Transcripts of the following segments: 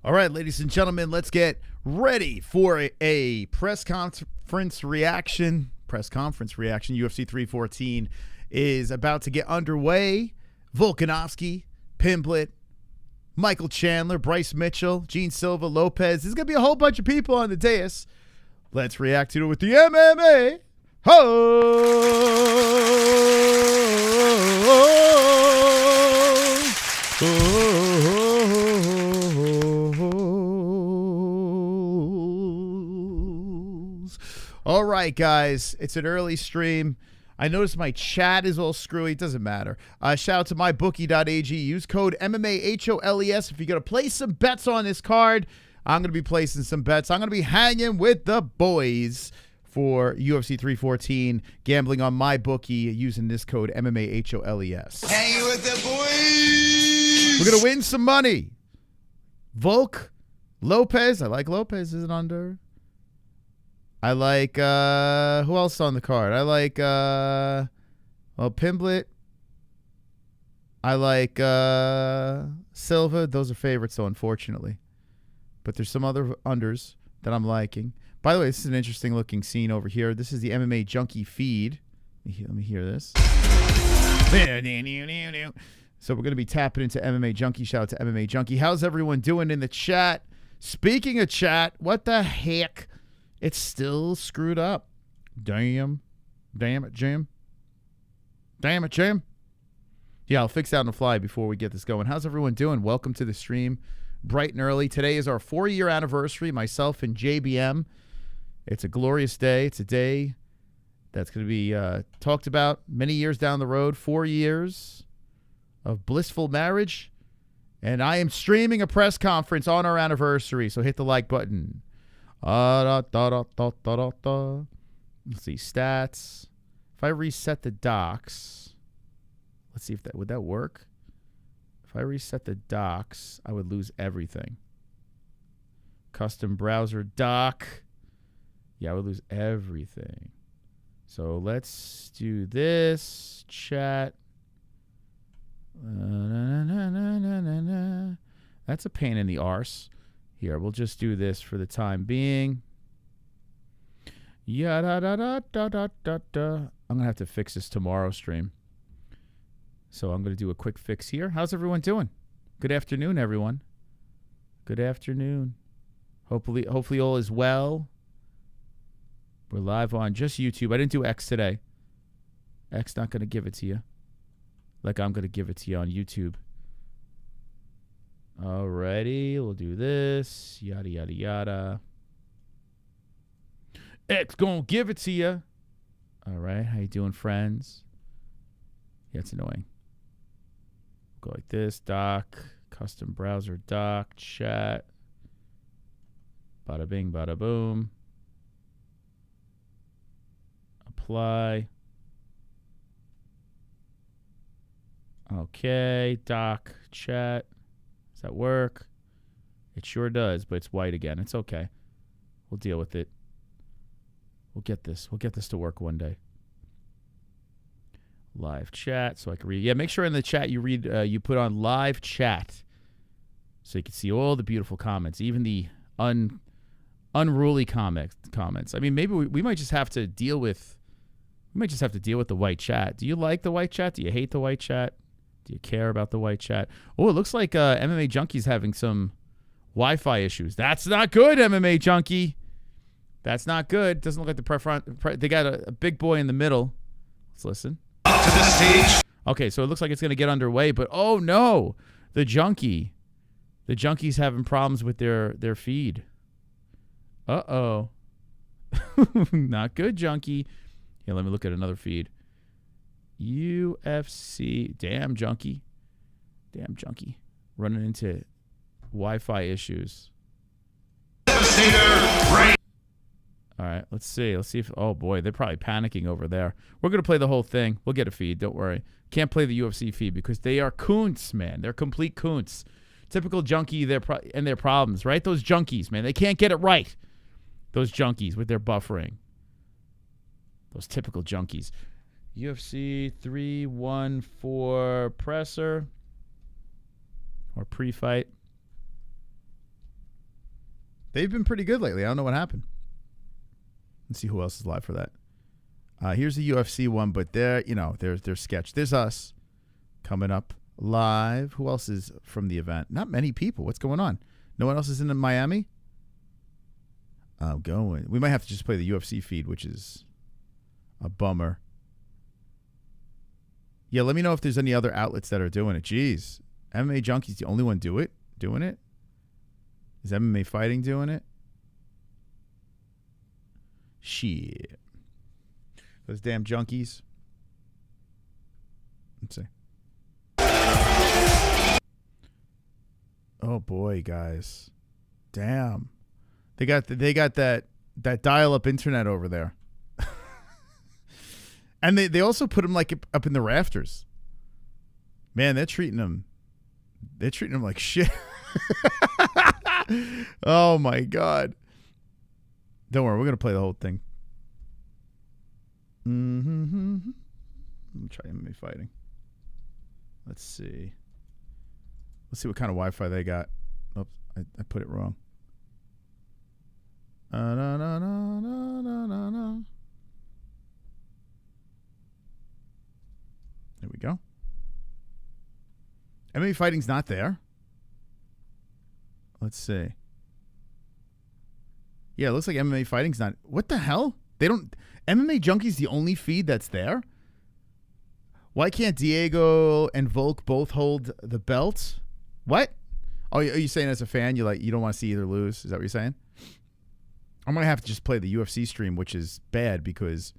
All right, ladies and gentlemen, let's get ready for a press conference reaction. UFC 314 is about to get underway. Volkanovski, Pimblette, Michael Chandler, Bryce Mitchell, Jean Silva, Lopes. There's going to be a whole bunch of people on the dais. Let's react to it with the MMA-Holes. All right, guys, it's an early stream. I noticed my chat is all screwy. It doesn't matter. Shout out to mybookie.ag. Use code MMA-HOLES if you're going to place some bets on this card. I'm going to be placing some bets. I'm going to be hanging with the boys for UFC 314, gambling on MyBookie using this code MMA-HOLES. Hanging with the boys. We're going to win some money. Volk, Lopes. I like Lopes. Is it under? I like, who else on the card? I like, Pimblette. I like, Silva. Those are favorites, though, unfortunately. But there's some other unders that I'm liking. By the way, this is an interesting looking scene over here. This is the MMA Junkie feed. Let me hear this. So we're going to be tapping into MMA Junkie. Shout out to MMA Junkie. How's everyone doing in the chat? Speaking of chat, what the heck? It's still screwed up. Damn it, Jim. Damn it, Jim. Yeah, I'll fix that on the fly before we get this going. How's everyone doing? Welcome to the stream. Bright and early. Today is our 4-year anniversary, myself and JBM. It's a glorious day. It's a day that's going to be talked about many years down the road. 4 years of blissful marriage. And I am streaming a press conference on our anniversary, so hit the like button. Let's see, stats. If I reset the docs, let's see if that would that work. If I reset the docs, I would lose everything. Custom browser doc. Yeah, I would lose everything. So let's do this. Chat. That's a pain in the arse. Here, we'll just do this for the time being. I'm going to have to fix this tomorrow stream. So I'm going to do a quick fix here. How's everyone doing? Good afternoon, everyone. Good afternoon. Hopefully all is well. We're live on just YouTube. I didn't do X today. X not going to give it to you. Like I'm going to give it to you on YouTube. Alrighty, we'll do this. Yada, yada, yada. X gonna give it to you. All right, how you doing, friends? Yeah, it's annoying. Go like this. Doc, custom browser doc, chat. Bada bing, bada boom. Apply. Okay, doc, chat. Does that work? It sure does, but it's white again. It's okay. We'll deal with it. We'll get this. We'll get this to work one day. Live chat, so I can read. Yeah, make sure in the chat you read. You put on live chat, so you can see all the beautiful comments, even the unruly comments. I mean, maybe we might just have to deal with. We might just have to deal with the white chat. Do you like the white chat? Do you hate the white chat? Do you care about the white chat? Oh, it looks like MMA Junkie's having some Wi-Fi issues. That's not good, MMA Junkie. That's not good. Doesn't look like they got a big boy in the middle. Let's listen. Up to the stage. Okay, so it looks like it's going to get underway, but oh no, the Junkie's having problems with their feed. Uh-oh. Not good, Junkie. Here, let me look at another feed. UFC. Damn junkie. Running into Wi-Fi issues. All right, let's see. Let's see if, oh boy, they're probably panicking over there. We're going to play the whole thing. We'll get a feed. Don't worry. Can't play the UFC feed because they are coons, man. They're complete coons. Typical junkie and their problems, right? Those junkies, man. They can't get it right. Those junkies with their buffering. Those typical junkies. UFC 314 presser or pre-fight. They've been pretty good lately. I don't know what happened. Let's see who else is live for that. Here's the UFC one, but they're sketch. There's us coming up live. Who else is from the event? Not many people. What's going on? No one else is in Miami? Going. We might have to just play the UFC feed, which is a bummer. Yeah, let me know if there's any other outlets that are doing it. Jeez. MMA Junkie's the only one doing it? Is MMA Fighting doing it? Shit. Those damn junkies. Let's see. Oh boy, guys. Damn. They got that dial-up internet over there. And they also put them like up in the rafters. Man, they're treating them like shit. Oh my God. Don't worry, we're gonna play the whole thing. Let me try MMA Fighting. Let's see what kind of Wi-Fi they got. Oops, I put it wrong. There we go. MMA Fighting's not there. Let's see. Yeah, it looks like MMA Fighting's not. What the hell? They don't. MMA Junkie's the only feed that's there. Why can't Diego and Volk both hold the belts? What? Oh, are you saying as a fan you don't want to see either lose? Is that what you're saying? I'm gonna have to just play the UFC stream, which is bad because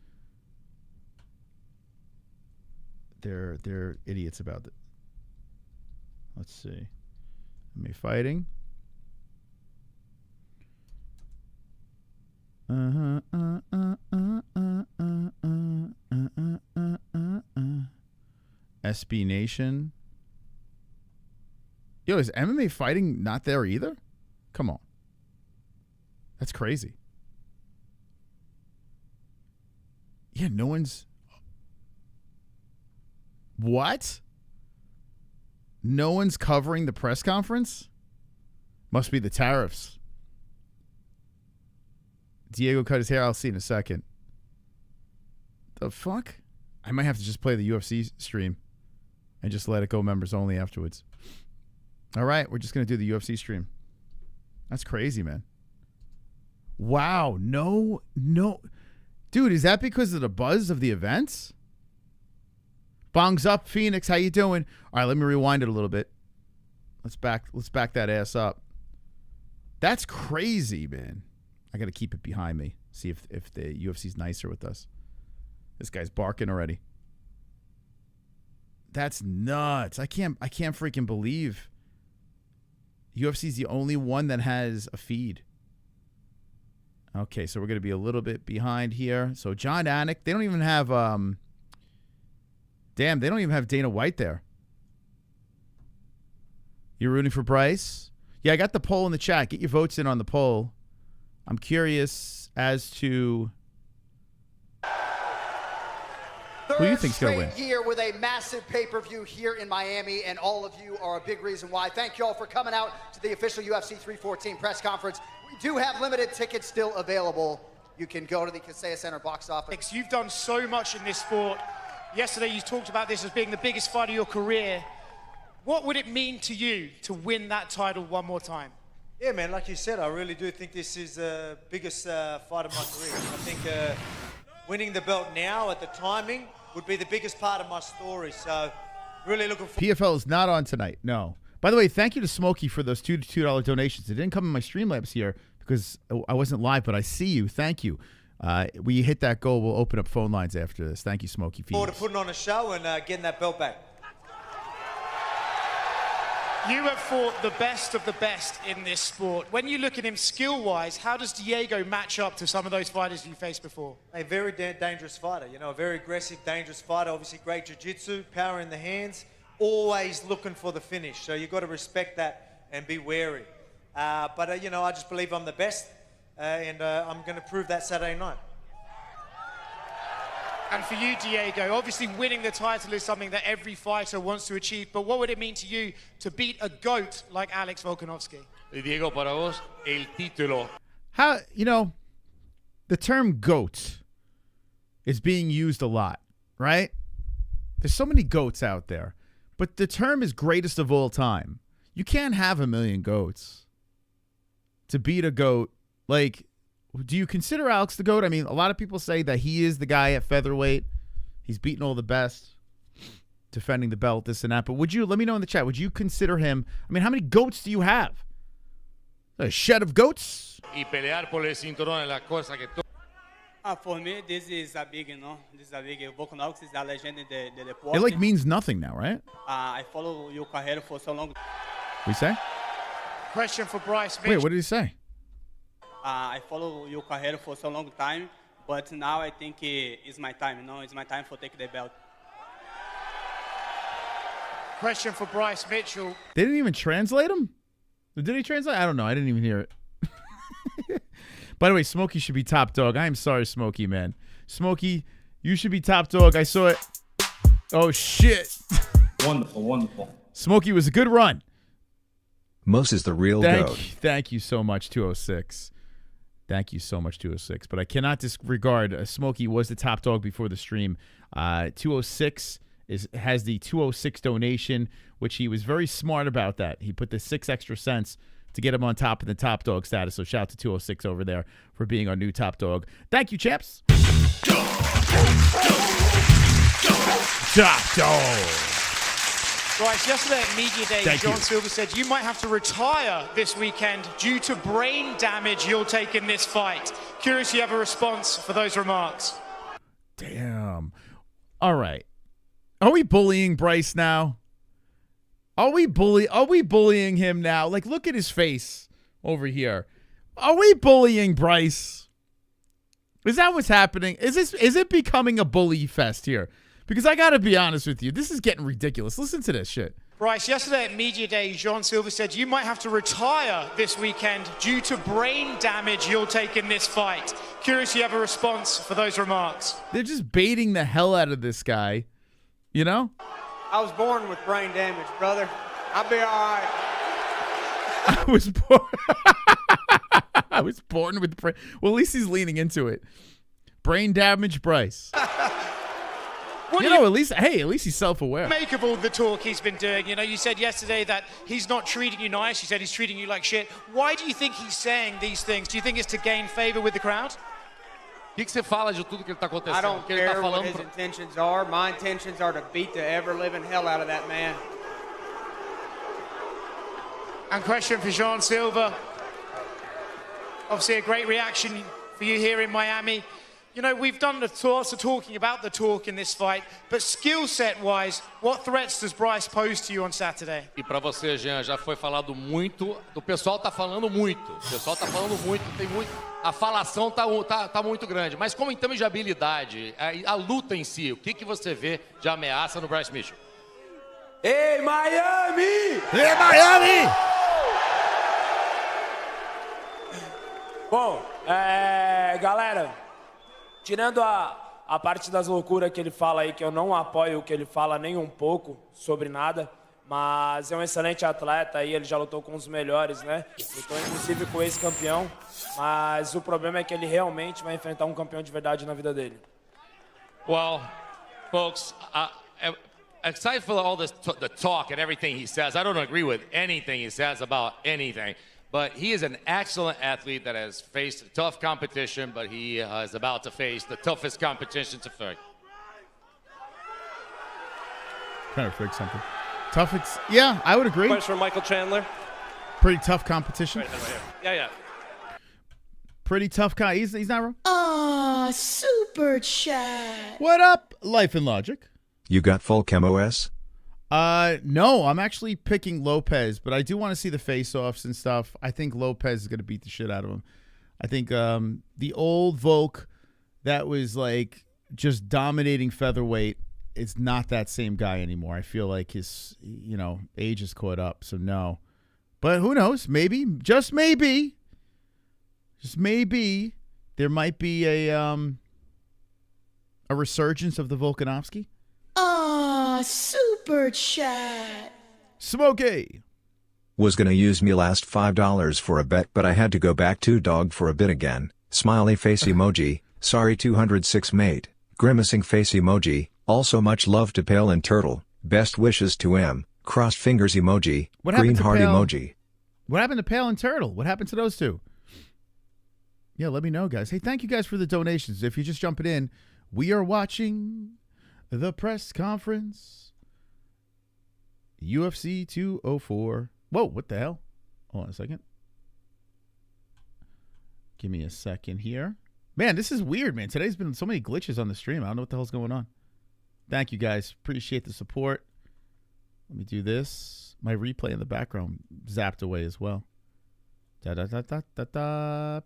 they're idiots about it. Let's see. MMA Fighting. SB Nation. Yo, is MMA Fighting not there either? Come on. That's crazy. Yeah, no one's... What? No one's covering the press conference? Must be the tariffs. Diego cut his hair. I'll see in a second. The fuck? I might have to just play the UFC stream and just let it go members only afterwards. All right, we're just going to do the UFC stream. That's crazy, man. Wow. No. Dude, is that because of the buzz of the events? Bongs up, Phoenix. How you doing? All right, let me rewind it a little bit. Let's back that ass up. That's crazy, man. I got to keep it behind me. See if the UFC's nicer with us. This guy's barking already. That's nuts. I can't freaking believe UFC's the only one that has a feed. Okay, so we're going to be a little bit behind here. So John Anik, they don't even have they don't even have Dana White there. You're rooting for Bryce? Yeah, I got the poll in the chat. Get your votes in on the poll. I'm curious as to who you think's going to win. Third straight year with a massive pay-per-view here in Miami, and all of you are a big reason why. Thank you all for coming out to the official UFC 314 press conference. We do have limited tickets still available. You can go to the Kaseya Center box office. You've done so much in this sport. Yesterday you talked about this as being the biggest fight of your career. What would it mean to you to win that title one more time? Yeah, man, like you said, I really do think this is the biggest fight of my career. I think winning the belt now at the timing would be the biggest part of my story. So really looking forward. PFL is not on tonight, no. By the way, thank you to Smokey for those $2 donations. It didn't come in my Streamlabs here because I wasn't live, but I see you. Thank you. We hit that goal. We'll open up phone lines after this. Thank you, Smokey. Forward to putting on a show and getting that belt back. You have fought the best of the best in this sport. When you look at him skill-wise, how does Diego match up to some of those fighters you faced before? A very dangerous fighter, a very aggressive, dangerous fighter. Obviously, great jiu-jitsu, power in the hands, always looking for the finish. So you've got to respect that and be wary. But I just believe I'm the best, and I'm going to prove that Saturday night. And for you, Diego, obviously winning the title is something that every fighter wants to achieve, but what would it mean to you to beat a GOAT like Alex Volkanovski? Diego, para vos, el título. How, the term GOAT is being used a lot, right? There's so many GOATs out there, but the term is greatest of all time. You can't have a million GOATs. To beat a GOAT, like, do you consider Alex the GOAT? I mean, a lot of people say that he is the guy at featherweight. He's beaten all the best, defending the belt, this and that. But let me know in the chat, would you consider him? I mean, how many GOATs do you have? A shed of GOATs? Y pelear por el cinturón es la cosa que For me, this is a big, this is a big. Volkanovski is a legend in the sport. It means nothing now, right? I follow your career for so long. We say? Question for Bryce Mitchell. Wait, what did he say? I follow your career for so long time, but now I think it's my time. It's my time for take the belt. Question for Bryce Mitchell. They didn't even translate him? Did he translate? I don't know. I didn't even hear it. By the way, Smokey should be top dog. I am sorry, Smokey, man. Smokey, you should be top dog. I saw it. Oh, shit. Wonderful. Smokey was a good run. Mos is the real GOAT. Thank you so much, 206. Thank you so much, 206. But I cannot disregard Smokey was the top dog before the stream. 206 has the 206 donation, which he was very smart about that. He put the 6 extra cents to get him on top of the top dog status. So shout out to 206 over there for being our new top dog. Thank you, champs. Top dog. Right, yesterday at Media Day, Jean Silva said you might have to retire this weekend due to brain damage you'll take in this fight. Curious if you have a response for those remarks. Damn. All right. Are we bullying Bryce now? Are we bullying him now? Like, look at his face over here. Are we bullying Bryce? Is that what's happening? Is it becoming a bully fest here? Because I got to be honest with you, this is getting ridiculous. Listen to this shit. Bryce, yesterday at Media Day, Jean Silva said you might have to retire this weekend due to brain damage you'll take in this fight. Curious if you have a response for those remarks. They're just baiting the hell out of this guy, you know? I was born with brain damage, brother. I'll be all right. I was born with brain. Well, at least he's leaning into it. Brain damage, Bryce. At least he's self-aware. Make of all the talk he's been doing. You said yesterday that he's not treating you nice. You said he's treating you like shit. Why do you think he's saying these things? Do you think it's to gain favor with the crowd? O que você fala de tudo que está acontecendo? I don't care what his intentions are. My intentions are to beat the ever-living hell out of that man. And question for Jean Silva. Obviously a great reaction for you here in Miami. We've done lots of talking about the talk in this fight, but skill set wise, what threats does Bryce pose to you on Saturday? E para você, Jean, já foi falado muito. O pessoal tá falando muito. Tem muito. A falação tá muito grande. Mas como em termos de habilidade, a luta em si, o que você vê de ameaça no Bryce Mitchell? Ei, Miami! Hey, Miami! Bom, galera, tirando a parte das loucuras que ele fala aí, que eu não apoio o que ele fala nem um pouco sobre nada, mas é um excelente atleta e ele já lutou com os melhores, né? Lutou inclusive com o ex-campeão, mas o problema é que ele realmente vai enfrentar um campeão de verdade na vida dele. Well, folks, aside from all this the talk and everything he says, I don't agree with anything he says about anything. But he is an excellent athlete that has faced tough competition, but he is about to face the toughest competition to fight. Trying to fix something. Tough, yeah, I would agree. Question from Michael Chandler. Pretty tough competition. Right here. Yeah. Pretty tough guy. He's not wrong. Ah, super chat. What up, Life and Logic? You got full MOS? No, I'm actually picking Lopez, but I do want to see the face-offs and stuff. I think Lopez is going to beat the shit out of him. I think the old Volk that was like just dominating featherweight is not that same guy anymore. I feel like his, age is caught up, so no. But who knows? Maybe, just maybe, there might be a resurgence of the Volkanovski. Ah, super chat. Smokey. Was gonna use me last $5 for a bet, but I had to go back to dog for a bit again. Smiley face emoji. Sorry 206 mate. Grimacing face emoji. Also much love to Pale and Turtle. Best wishes to M. Crossed fingers emoji. What Green happened to heart Pale? emoji. What happened to Pale and Turtle? What happened to those two? Yeah, let me know, guys. Hey, thank you guys for the donations. If you're just jumping in, we are watching the press conference. UFC 204. Whoa, what the hell? Hold on a second. Give me a second here. Man, this is weird, man. Today's been so many glitches on the stream. I don't know what the hell's going on. Thank you, guys. Appreciate the support. Let me do this. My replay in the background zapped away as well.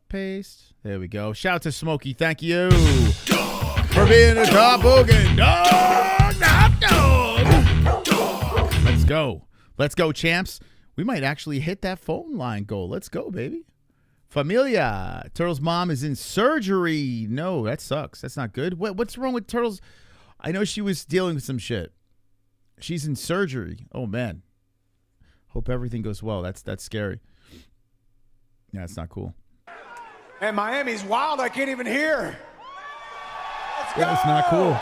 Paste. There we go. Shout out to Smokey. Thank you for being a top booking. Dog. Let's go. Let's go, champs. We might actually hit that phone line goal. Let's go, baby. Familia. Turtle's mom is in surgery. No, that sucks. That's not good. What's wrong with Turtle's? I know she was dealing with some shit. She's in surgery. Oh, man. Hope everything goes well. That's scary. Yeah, it's not cool. And Miami's wild. I can't even hear. Let's go. Yeah, it's not cool.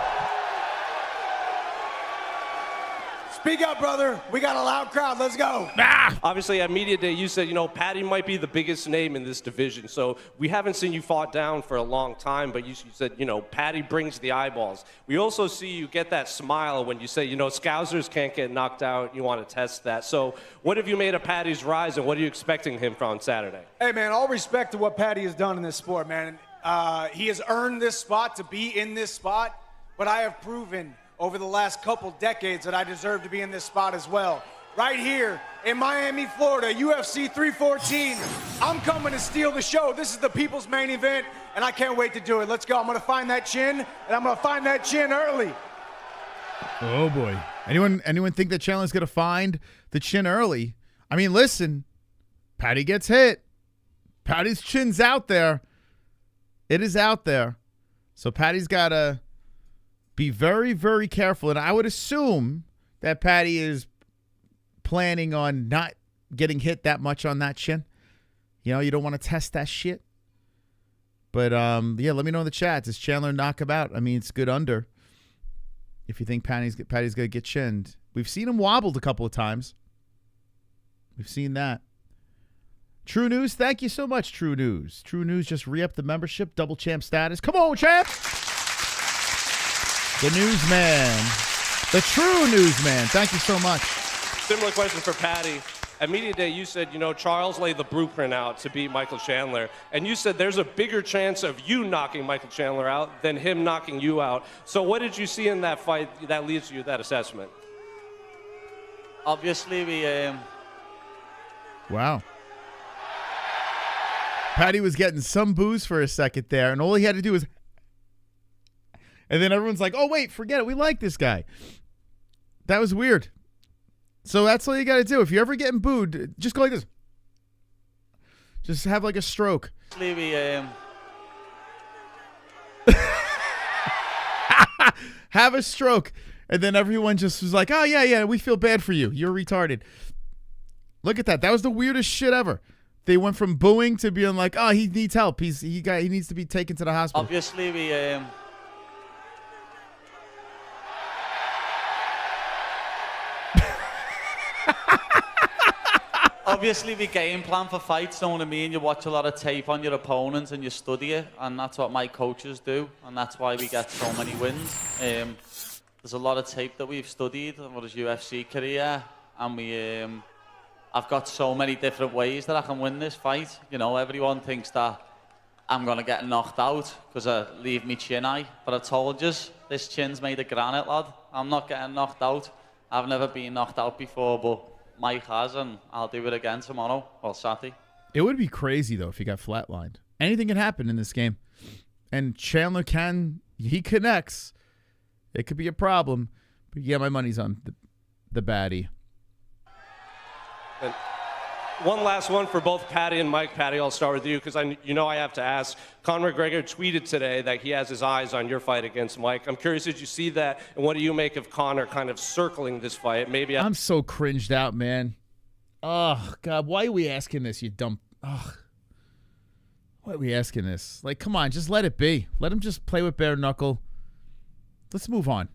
Speak up, brother. We got a loud crowd. Let's go. Obviously, at Media Day, you said, Paddy might be the biggest name in this division. So we haven't seen you fought down for a long time, but you said, Paddy brings the eyeballs. We also see you get that smile when you say, Scousers can't get knocked out. You want to test that. So what have you made of Paddy's rise, and what are you expecting him from on Saturday? Hey, man, all respect to what Paddy has done in this sport, man. He has earned this spot to be in this spot, but I have proven over the last couple decades that I deserve to be in this spot as well. Right here in Miami, Florida, UFC 314. I'm coming to steal the show. This is the people's main event, and I can't wait to do it. Let's go. I'm going to find that chin, and I'm going to find that chin early. Oh, boy. Anyone think that Chandler's going to find the chin early? I mean, listen. Paddy gets hit. Paddy's chin's out there. It is out there. So Paddy's got to be very, very careful. And I would assume that Paddy is planning on not getting hit that much on that chin. You don't want to test that shit. But, yeah, let me know in the chat. Does Chandler knock him out? I mean, it's good under. If you think Paddy's going to get chinned. We've seen him wobbled a couple of times. We've seen that. True News, thank you so much, True News. True News just re-upped the membership, double champ status. Come on, champ! The newsman. The true newsman. Thank you so much. Similar question for Paddy. At Media Day, you said, Charles laid the blueprint out to beat Michael Chandler. And you said there's a bigger chance of you knocking Michael Chandler out than him knocking you out. So what did you see in that fight that leads you to that assessment? Obviously, we... Wow. Paddy was getting some booze for a second there, and all he had to do was... And then everyone's like, oh, wait, forget it. We like this guy. That was weird. So that's all you got to do. If you're ever getting booed, just go like this. Just have like a stroke. Have a stroke. And then everyone just was like, oh, yeah, we feel bad for you. You're retarded. Look at that. That was the weirdest shit ever. They went from booing to being like, oh, he needs help. He needs to be taken to the hospital. Obviously, we... Obviously, we game plan for fights, know what I mean? You watch a lot of tape on your opponents and you study it, and that's what my coaches do, and that's why we get so many wins. There's a lot of tape that we've studied over his UFC career, and I've got so many different ways that I can win this fight. Everyone thinks that I'm going to get knocked out because I leave me chin high, but I told you, this chin's made of granite, lad. I'm not getting knocked out. I've never been knocked out before, but Mike has, and I'll do it again tomorrow, or Saturday. It would be crazy, though, if he got flatlined. Anything can happen in this game. And Chandler he connects. It could be a problem. But yeah, my money's on the baddie. And one last one for both Paddy and Mike. Paddy, I'll start with you because I have to ask. Conor McGregor tweeted today that he has his eyes on your fight against Mike. I'm curious, did you see that? And what do you make of Conor kind of circling this fight? I'm so cringed out, man. Oh, God, why are we asking this, you dumb... Ugh. Why are we asking this? Like, come on, just let it be. Let him just play with bare knuckle. Let's move on.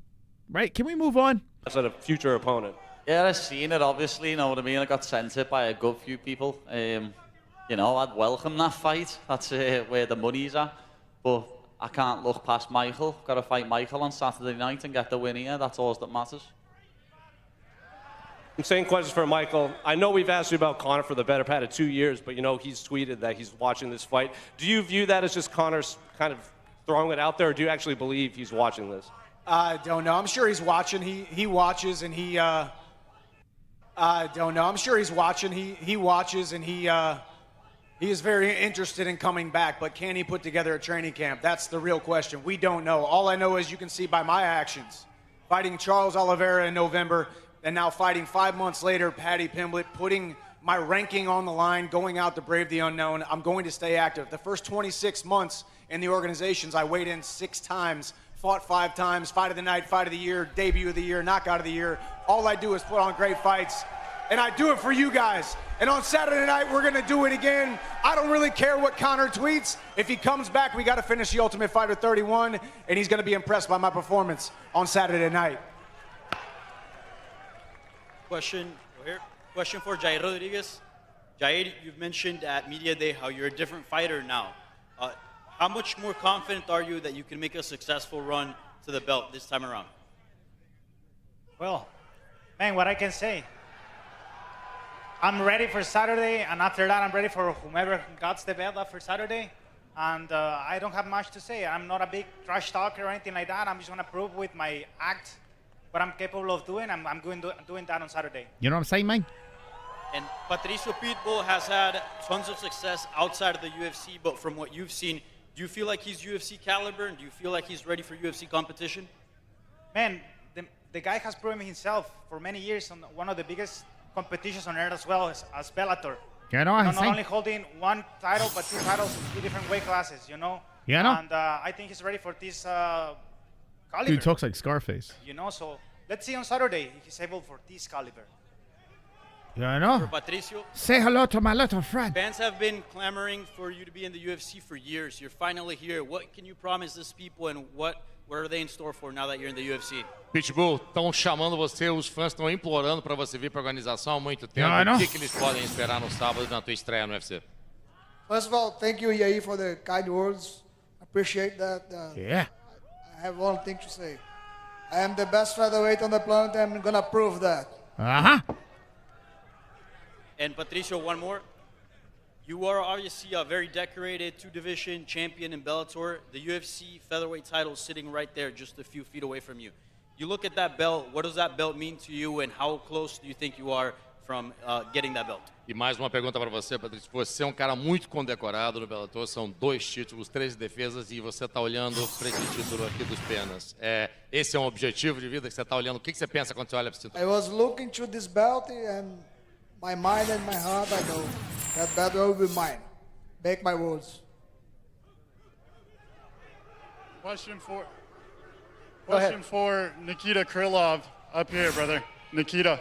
Right? Can we move on? That's a future opponent. Yeah, I've seen it, obviously, you know what I mean? I got sent it by a good few people. You know, I'd welcome that fight. That's where the money's at. But I can't look past Michael. Got to fight Michael on Saturday night and get the win here. That's all that matters. Same questions for Michael. I know we've asked you about Conor for the better part of 2 years, but, you know, he's tweeted that he's watching this fight. Do you view that as just Conor's kind of throwing it out there, or do you actually believe he's watching this? I don't know. I'm sure he's watching. He watches, and he... I don't know. I'm sure he's watching. He watches, and he is very interested in coming back, but can he put together a training camp? That's the real question. We don't know. All I know is you can see by my actions. Fighting Charles Oliveira in November, and now fighting 5 months later, Paddy Pimblett, putting my ranking on the line, going out to brave the unknown. I'm going to stay active. The first 26 months in the organizations, I weighed in 6 times, fought 5 times, fight of the night, fight of the year, debut of the year, knockout of the year. All I do is put on great fights, and I do it for you guys. And on Saturday night, we're going to do it again. I don't really care what Conor tweets. If he comes back, we got to finish the Ultimate Fighter 31, and he's going to be impressed by my performance on Saturday night. Question for Yair Rodriguez. Yair, you've mentioned at Media Day how you're a different fighter now. How much more confident are you that you can make a successful run to the belt this time around? Well, man, what I can say. I'm ready for Saturday, and after that, I'm ready for whomever gets the belt after Saturday. And I don't have much to say. I'm not a big trash talker or anything like that. I'm just going to prove with my act what I'm capable of doing. I'm doing that on Saturday. You know what I'm saying, man? And Patricio Pitbull has had tons of success outside of the UFC, but from what you've seen, do you feel like he's UFC caliber, and do you feel like he's ready for UFC competition? Man, the guy has proven himself for many years on one of the biggest competitions on earth as well as Bellator. Yeah, no, not only holding one title, but 2 titles in 2 different weight classes, you know? Yeah, no. And I think he's ready for this caliber. Dude talks like Scarface. You know, so let's see on Saturday if he's able for this caliber. Yeah, I know. For Patricio, say hello to my little friend. Fans have been clamoring for you to be in the UFC for years. You're finally here. What can you promise these people, and what are they in store for now that you're in the UFC? Pitbull, estão chamando você, os fãs estão implorando para você vir para a organização há muito tempo. O que eles podem esperar no sábado na tua estreia no UFC? First of all, thank you, Yair, for the kind words. I appreciate that. Yeah. I have one thing to say. I am the best featherweight on the planet, and I'm going to prove that. Uh-huh. And Patricio, one more. You are obviously a very decorated 2-division champion in Bellator. The UFC featherweight title is sitting right there, just a few feet away from you. You look at that belt, what does that belt mean to you, and how close do you think you are from getting that belt? E mais uma pergunta para você, Patrício. Você é um cara muito condecorado no Bellator, são 2 títulos, 13 defesas, e você está olhando para esse título aqui dos penas. Esse é um objetivo de vida que você está olhando. O que você pensa quando você olha para esse título? I was looking to this belt, and my mind and my heart, I know that belt will be mine. Make my words. Question for Nikita Krylov up here, brother. Nikita.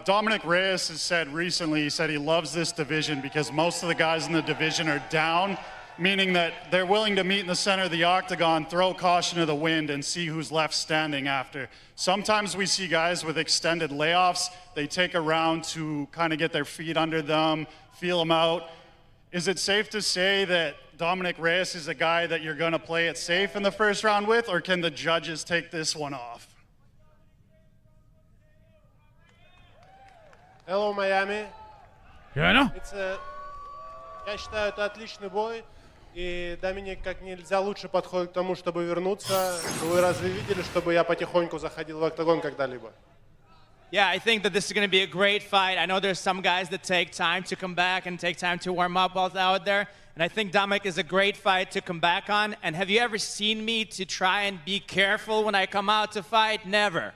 Dominick Reyes has said recently, he said he loves this division because most of the guys in the division are down, meaning that they're willing to meet in the center of the octagon, throw caution to the wind, and see who's left standing after. Sometimes we see guys with extended layoffs. They take a round to kind of get their feet under them, feel them out. Is it safe to say that Dominick Reyes is a guy that you're going to play it safe in the first round with, or can the judges take this one off? Hello, Miami. Yeah, I know. Я считаю, это отличный бой. И Доминик как нельзя лучше подходит к тому, чтобы вернуться. Вы разве видели, чтобы я потихоньку заходил в октагон когда-либо? Yeah, I think that this is going to be a great fight. I know there's some guys that take time to come back and take time to warm up out there. And I think Dominick is a great fight to come back on. And have you ever seen me to try and be careful when I come out to fight? Never.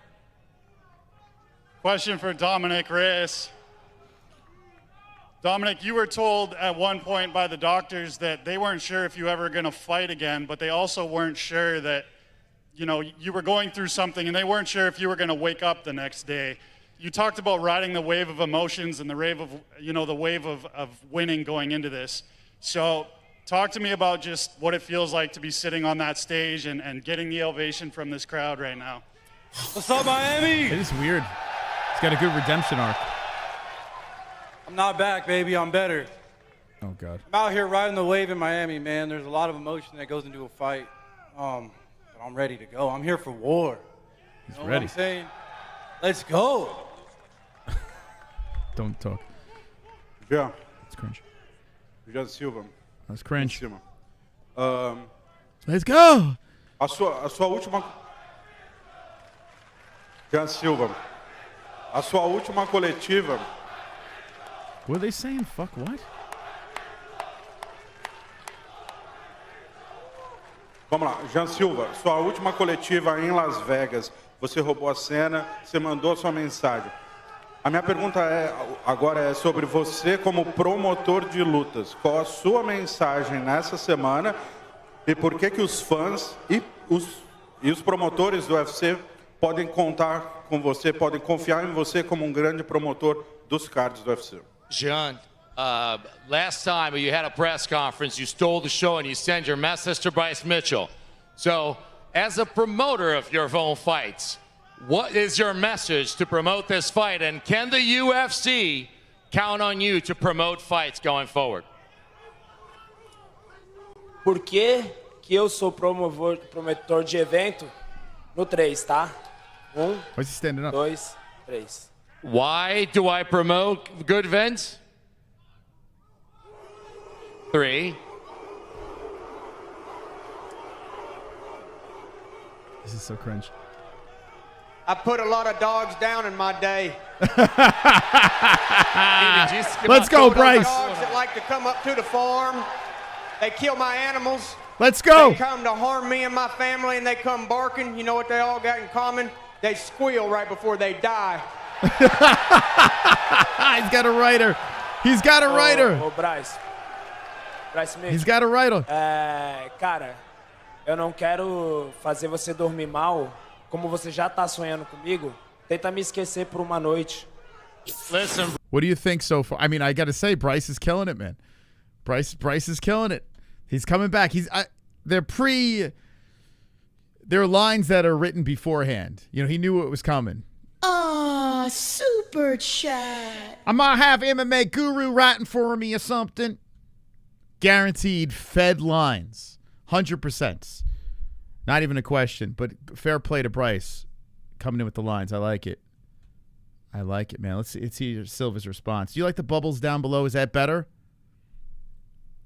Question for Dominick Reyes. Dominick, you were told at one point by the doctors that they weren't sure if you were ever going to fight again, but they also weren't sure that, you know, you were going through something, and they weren't sure if you were going to wake up the next day. you talked about riding the wave of emotions and the wave of, the wave of winning going into this. So talk to me about just what it feels like to be sitting on that stage and getting the ovation from this crowd right now. What's up, Miami? It is weird. He's got a good redemption arc. I'm not back, baby. I'm better. Oh, God. I'm out here riding the wave in Miami, man. There's a lot of emotion that goes into a fight. But I'm ready to go. I'm here for war. He's you know ready. What I'm saying? Let's go. Don't talk. Yeah. It's cringe. Jean Silva. That's cringe. Em cima. Let's go. A sua última... Jean Silva. A sua última coletiva... What are they saying? Fuck what? Vamos lá, Jean Silva, sua última coletiva em Las Vegas, você roubou a cena, você mandou sua mensagem. A minha pergunta agora é sobre você como promotor de lutas. Qual a sua mensagem nessa semana e por que os fãs e os promotores do UFC podem contar com você, podem confiar em você como um grande promotor dos cards do UFC? Jean, last time you had a press conference, you stole the show and you sent your message to Bryce Mitchell. So, as a promoter of your own fights, what is your message to promote this fight? And can the UFC count on you to promote fights going forward? Por que eu sou promotor de evento? No 3, tá? Why's he standing up? 2, 3. Why do I promote good events? 3. This is so cringe. I put a lot of dogs down in my day. Let's go, Bryce. Dogs that like to come up to the farm. They kill my animals. Let's go. They come to harm me and my family, and they come barking. You know what they all got in common? They squeal right before they die. He's got a writer. He's got a writer. Bryce Mitchell. He's got a writer. Cara, eu não quero fazer você dormir mal. Como você já tá sonhando comigo, tenta me esquecer por uma noite. Listen. What do you think so far? I mean, I got to say, Bryce is killing it, man. Bryce is killing it. He's coming back. They're lines that are written beforehand. You know, he knew it was coming. Super chat. I might have MMA Guru writing for me or something. Guaranteed fed lines. 100%. Not even a question, but fair play to Bryce coming in with the lines. I like it. I like it, man. Let's see Silva's response. Do you like the bubbles down below? Is that better?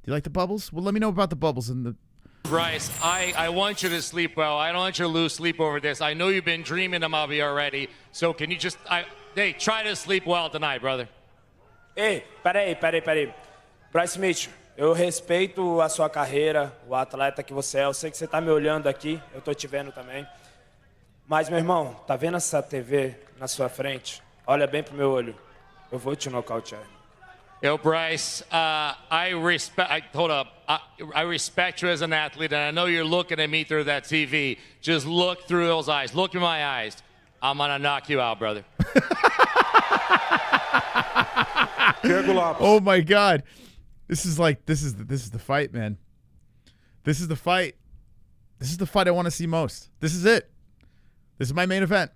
Do you like the bubbles? Well, let me know about the bubbles in the... Bryce, I want you to sleep well. I don't want you to lose sleep over this. I know you've been dreaming about me already. So can you just... try to sleep well tonight, brother. Ei, peraí. Bryce Mitchell, eu respeito a sua carreira, o atleta que você é. Eu sei que você tá me olhando aqui. Eu tô te vendo também. Mas, meu irmão, tá vendo essa TV na sua frente? Olha bem pro meu olho. Eu vou te nocautear. Yo, Bryce, I respect you as an athlete, and I know you're looking at me through that TV. Just look through those eyes. Look in my eyes. I'm gonna knock you out, brother. Diego Lopes. Oh my God, this is the fight, man. This is the fight. This is the fight I want to see most. This is it. This is my main event.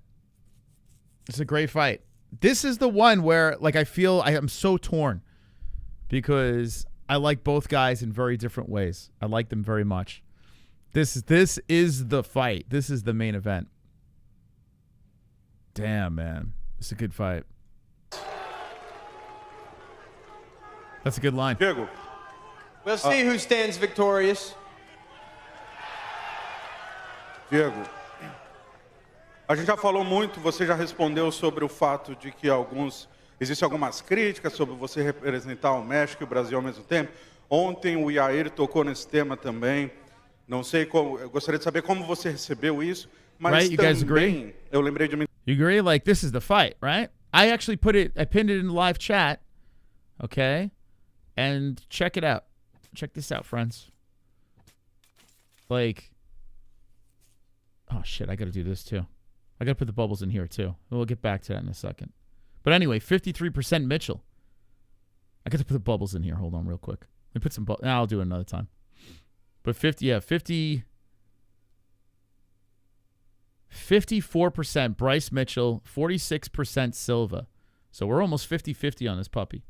It's a great fight. This is the one where, like, I feel I am so torn because I like both guys in very different ways. I like them very much. This is the fight. This is the main event. Damn, man. It's a good fight. That's a good line. Diego. We'll see who stands victorious. Diego, a gente já falou muito, você já respondeu sobre o fato de que existem algumas críticas sobre você representar o México e o Brasil ao mesmo tempo. Ontem o Yair tocou nesse tema também. Não sei como, eu gostaria de saber como você recebeu isso, mas right? You guys também agree? Eu lembrei de uma... You agree? Like, this is the fight, right? I actually I pinned it in the live chat. Okay? And check it out. Check this out, friends. Like, oh shit, I gotta do this too. I gotta put the bubbles in here too. We'll get back to that in a second. But anyway, 53% Mitchell. I got to put the bubbles in here. Hold on real quick. Let me put some bubbles. I'll do it another time. But 54% Bryce Mitchell, 46% Silva. So we're almost 50-50 on this puppy.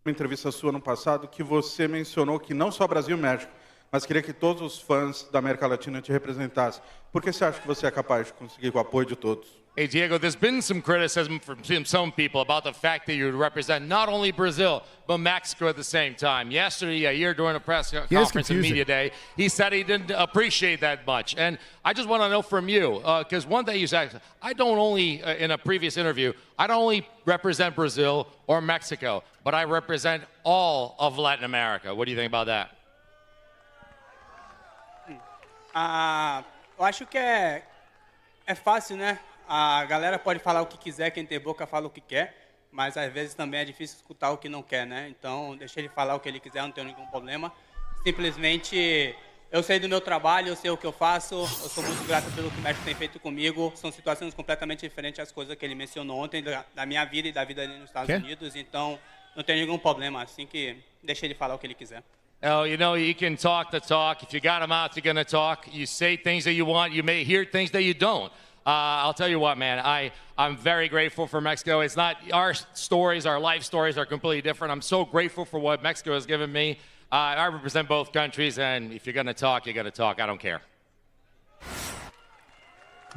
Uma entrevista sua no passado que você mencionou que não só Brasil e México, mas queria que todos os fãs da América Latina te representassem. Por que você acha que você é capaz de conseguir o apoio de todos? Hey, Diego, there's been some criticism from some people about the fact that you represent not only Brazil, but Mexico at the same time. Yesterday, Yair, during a press conference and media day, he said he didn't appreciate that much. And I just want to know from you, because one thing you said, I don't only, in a previous interview, I don't only represent Brazil or Mexico, but I represent all of Latin America. What do you think about that? Eu acho que é fácil, né? A galera pode falar o que quiser, quem tem boca fala o que quer, mas às vezes também é difícil escutar o que não quer, né? Então, deixa ele falar o que ele quiser, não tenho nenhum problema. Simplesmente, eu sei do meu trabalho, eu sei o que eu faço, eu sou muito grato pelo que o México tem feito comigo. São situações completamente diferentes às coisas que ele mencionou ontem, da minha vida e da vida dele nos Estados Unidos. Então, não tem nenhum problema, assim que deixa ele falar o que ele quiser. Oh, you know, you can talk the talk. If you got a mouth, you're going to talk. You say things that you want. You may hear things that you don't. I'll tell you what, man, I'm very grateful for Mexico. It's not our stories, our life stories are completely different. I'm so grateful for what Mexico has given me. I represent both countries, and if you're going to talk, you're going to talk. I don't care.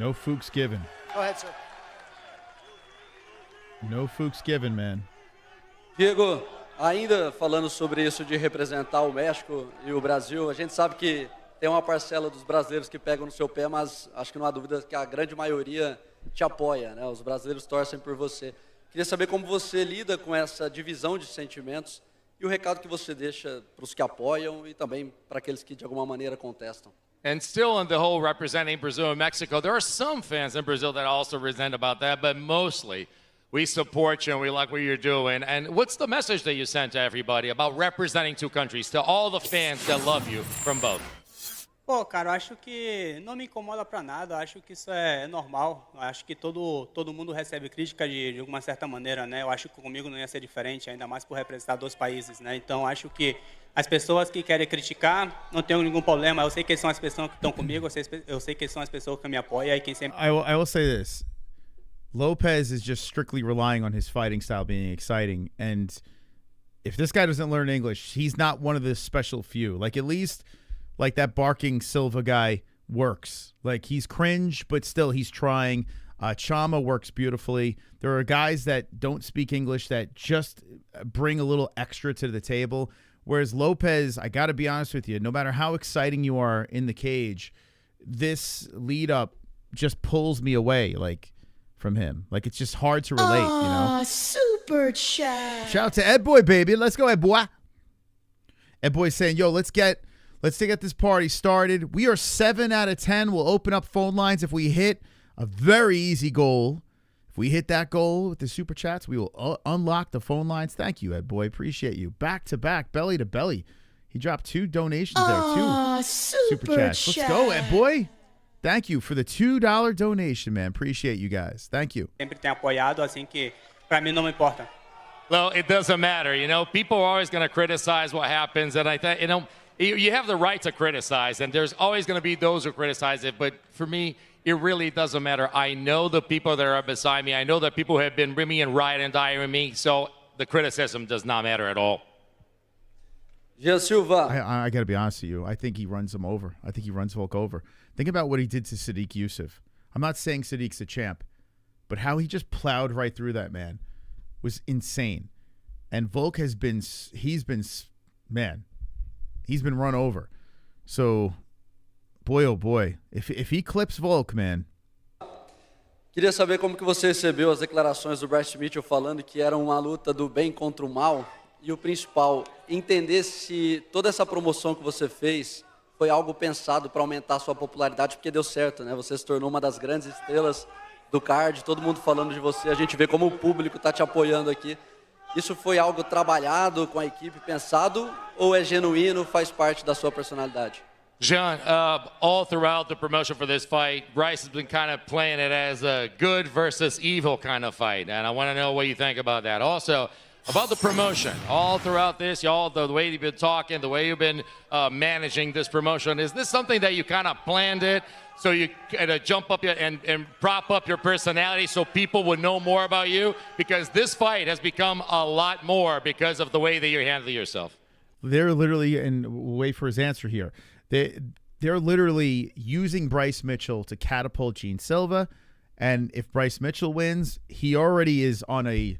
No fooks given. Go ahead, sir. No fooks given, man. Diego, ainda falando sobre isso de representar o México e o Brasil, a gente sabe que tem uma parcela dos brasileiros que pegam no seu pé, mas acho que não há dúvida que a grande maioria te apoia, né? Os brasileiros torcem por você. Queria saber como você lida com essa divisão de sentimentos e o recado que você deixa para os que apoiam e também para aqueles que de alguma maneira contestam. And still in the whole representing Brazil and Mexico, there are some fans in Brazil that also resent about that, but mostly we support you and we like what you're doing. And what's the message that you send to everybody about representing two countries, to all the fans that love you from both? Pô, cara, eu acho que não me incomoda pra nada, eu acho que isso é normal. Eu acho que todo mundo recebe crítica de alguma certa maneira, né? Eu acho que comigo não ia ser diferente, ainda mais por representar dois países, né? Então, acho que as pessoas que querem criticar, não tenho nenhum problema. Eu sei que são as pessoas que estão comigo, eu sei que são as pessoas que me apoiam e quem sempre... I will say this. Lopez is just strictly relying on his fighting style being exciting, and if this guy doesn't learn English, he's not one of the special few. Like, at least... like that barking Silva guy works. Like, he's cringe, but still he's trying. Chama works beautifully. There are guys that don't speak English that just bring a little extra to the table. Whereas Lopez, I got to be honest with you, no matter how exciting you are in the cage, this lead up just pulls me away, like, from him. Like, it's just hard to relate, you know? Super chat. Shout out to Ed Boy, baby. Let's go, Ed Boy. Ed Boy's saying, yo, let's get this party started. We are 7 out of 10. We'll open up phone lines if we hit a very easy goal. If we hit that goal with the super chats, we will unlock the phone lines. Thank you, Ed Boy. Appreciate you. Back to back, belly to belly. He dropped 2 donations there, 2 super chats. Let's go, Ed Boy. Thank you for the $2 donation, man. Appreciate you guys. Thank you. Sempre tem apoiado, assim que pra mim não me importa. Well, it doesn't matter. You know, people are always going to criticize what happens, and I think, you know, you have the right to criticize, and there's always going to be those who criticize it. But for me, it really doesn't matter. I know the people that are beside me. I know the people who have been with me and ride and die with me. So the criticism does not matter at all. Jean Silva. I got to be honest with you. I think he runs him over. I think he runs Volk over. Think about what he did to Sadiq Youssef. I'm not saying Sadiq's a champ, but how he just plowed right through that man was insane. And Volk has been, he's been run over. So, boy, oh boy. If he clips Volk, man. Queria saber como que você recebeu as declarações do Bryce Mitchell falando que era uma luta do bem contra o mal. E o principal, entender se toda essa promoção que você fez foi algo pensado para aumentar a sua popularidade, porque deu certo, né? Você se tornou uma das grandes estrelas do card, todo mundo falando de você. A gente vê como o público está te apoiando aqui. Isso foi algo trabalhado com a equipe, pensado, ou é genuíno, faz parte da sua personalidade? Jean, all throughout the promotion for this fight, Bryce has been kind of playing it as a good versus evil kind of fight, and I want to know what you think about that. Also, about the promotion, all throughout this, y'all, the way you've been talking, the way you've been managing this promotion, is this something that you kind of planned it so you kind of jump up and prop up your personality so people would know more about you? Because this fight has become a lot more because of the way that you're handling yourself. They're literally, and we'll wait for his answer here, they're literally using Bryce Mitchell to catapult Jean Silva, and if Bryce Mitchell wins, he already is on a,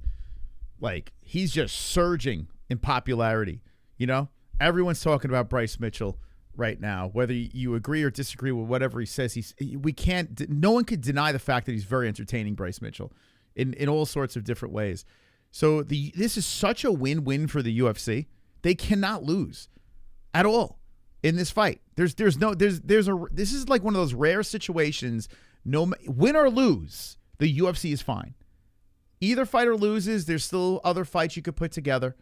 like, he's just surging in popularity. You know, everyone's talking about Bryce Mitchell right now, whether you agree or disagree with whatever he says. No one could deny the fact that he's very entertaining, Bryce Mitchell, in all sorts of different ways. So this is such a win-win for the UFC. They cannot lose at all in this fight. This is like one of those rare situations. No, win or lose, the UFC is fine. Either fighter loses, there's still other fights you could put together,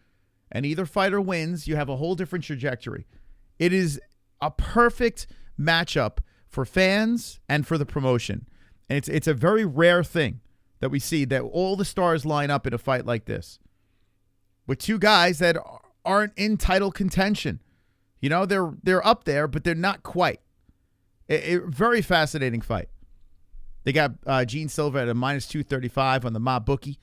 and either fighter wins, you have a whole different trajectory. It is a perfect matchup for fans and for the promotion, and it's a very rare thing that we see, that all the stars line up in a fight like this with two guys that aren't in title contention. You know, they're up there, but they're not quite. Very fascinating fight. They got Jean Silva at a -235 on the mob bookie.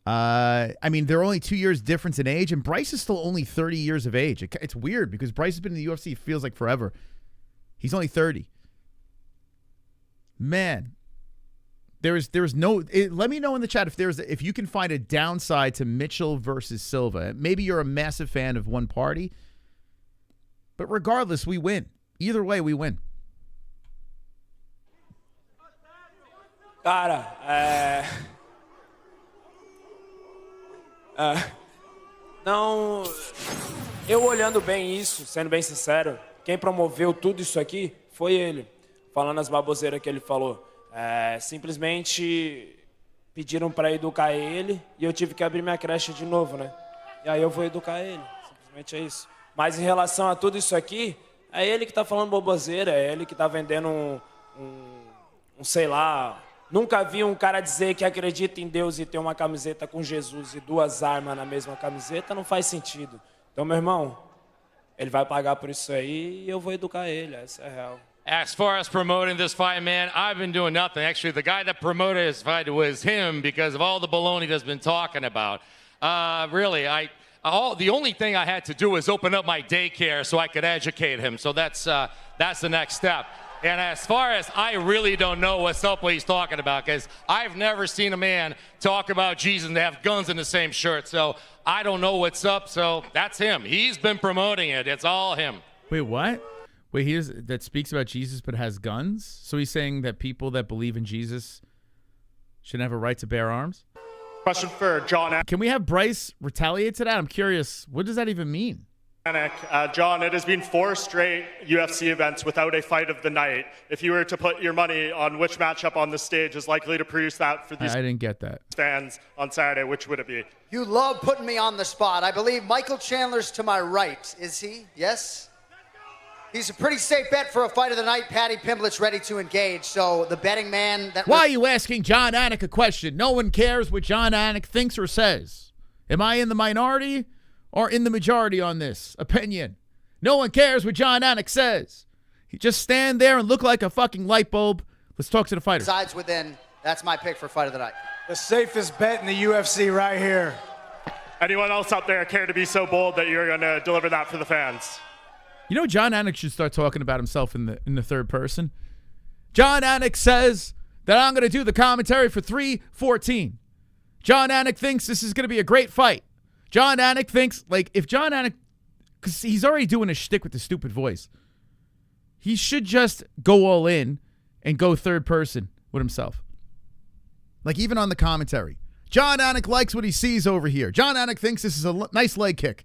I mean, they're only 2 years difference in age, and Bryce is still only 30 years of age. It's weird because Bryce has been in the UFC, it feels like forever. He's only 30. Man, there's no. Let me know in the chat if you can find a downside to Mitchell versus Silva. Maybe you're a massive fan of one party, but regardless, we win. Either way, we win. Cara, não, eu olhando bem isso, sendo bem sincero, quem promoveu tudo isso aqui foi ele, falando as baboseiras que ele falou. Simplesmente pediram para educar ele e eu tive que abrir minha creche de novo, né? E aí eu vou educar ele, simplesmente é isso. Mas em relação a tudo isso aqui, é ele que tá falando baboseira, é ele que tá vendendo um sei lá. Nunca vi um cara dizer que acredita em Deus e ter uma camiseta com Jesus e duas armas na mesma camiseta, não faz sentido. Então, meu irmão, ele vai pagar por isso aí e eu vou educar ele, essa é a real. As far as promoting this fight, man, I've been doing nothing. Actually, the guy that promoted this fight was him because of all the baloney that's been talking about. Really, the only thing I had to do was open up my daycare so I could educate him. So that's the next step. And as far as, I really don't know what's up what he's talking about, because I've never seen a man talk about Jesus and have guns in the same shirt. So I don't know what's up. So that's him. He's been promoting it. It's all him. Wait, what? Wait, that speaks about Jesus but has guns? So he's saying that people that believe in Jesus shouldn't have a right to bear arms? Question for John. Can we have Bryce retaliate to that? I'm curious. What does that even mean? John, it has been 4 straight UFC events without a fight of the night. If you were to put your money on which matchup on the stage is likely to produce that for these I didn't get that. fans on Saturday, which would it be? You love putting me on the spot. I believe Michael Chandler's to my right. Is he? Yes? He's a pretty safe bet for a fight of the night. Paddy Pimblett's ready to engage. So the betting man... Why are you asking John Anik a question? No one cares what John Anik thinks or says. Am I in the minority or in the majority on this opinion? No one cares what John Anik says. You just stand there and look like a fucking light bulb. Let's talk to the fighter. Sides within. That's my pick for fight of the night. The safest bet in the UFC right here. Anyone else out there care to be so bold that you're going to deliver that for the fans? You know, John Anik should start talking about himself in the third person. John Anik says that I'm going to do the commentary for 3:14. John Anik thinks this is going to be a great fight. John Anik thinks, like, if John Anik, because he's already doing a shtick with the stupid voice, he should just go all in and go third person with himself. Like, even on the commentary. John Anik likes what he sees over here. John Anik thinks this is a nice leg kick.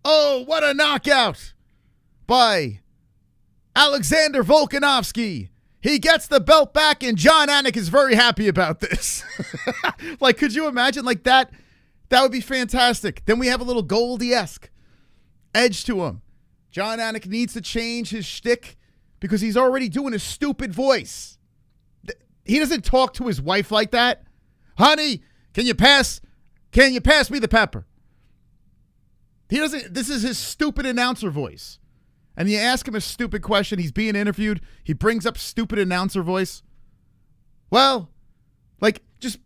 Oh, what a knockout by Alexander Volkanovski. He gets the belt back, and John Anik is very happy about this. Like, could you imagine? Like, that would be fantastic. Then we have a little Goldie-esque edge to him. John Anik needs to change his shtick because he's already doing a stupid voice. He doesn't talk to his wife like that. Honey, can you pass me the pepper? He doesn't. This is his stupid announcer voice. And you ask him a stupid question, he's being interviewed, he brings up stupid announcer voice. Well, like just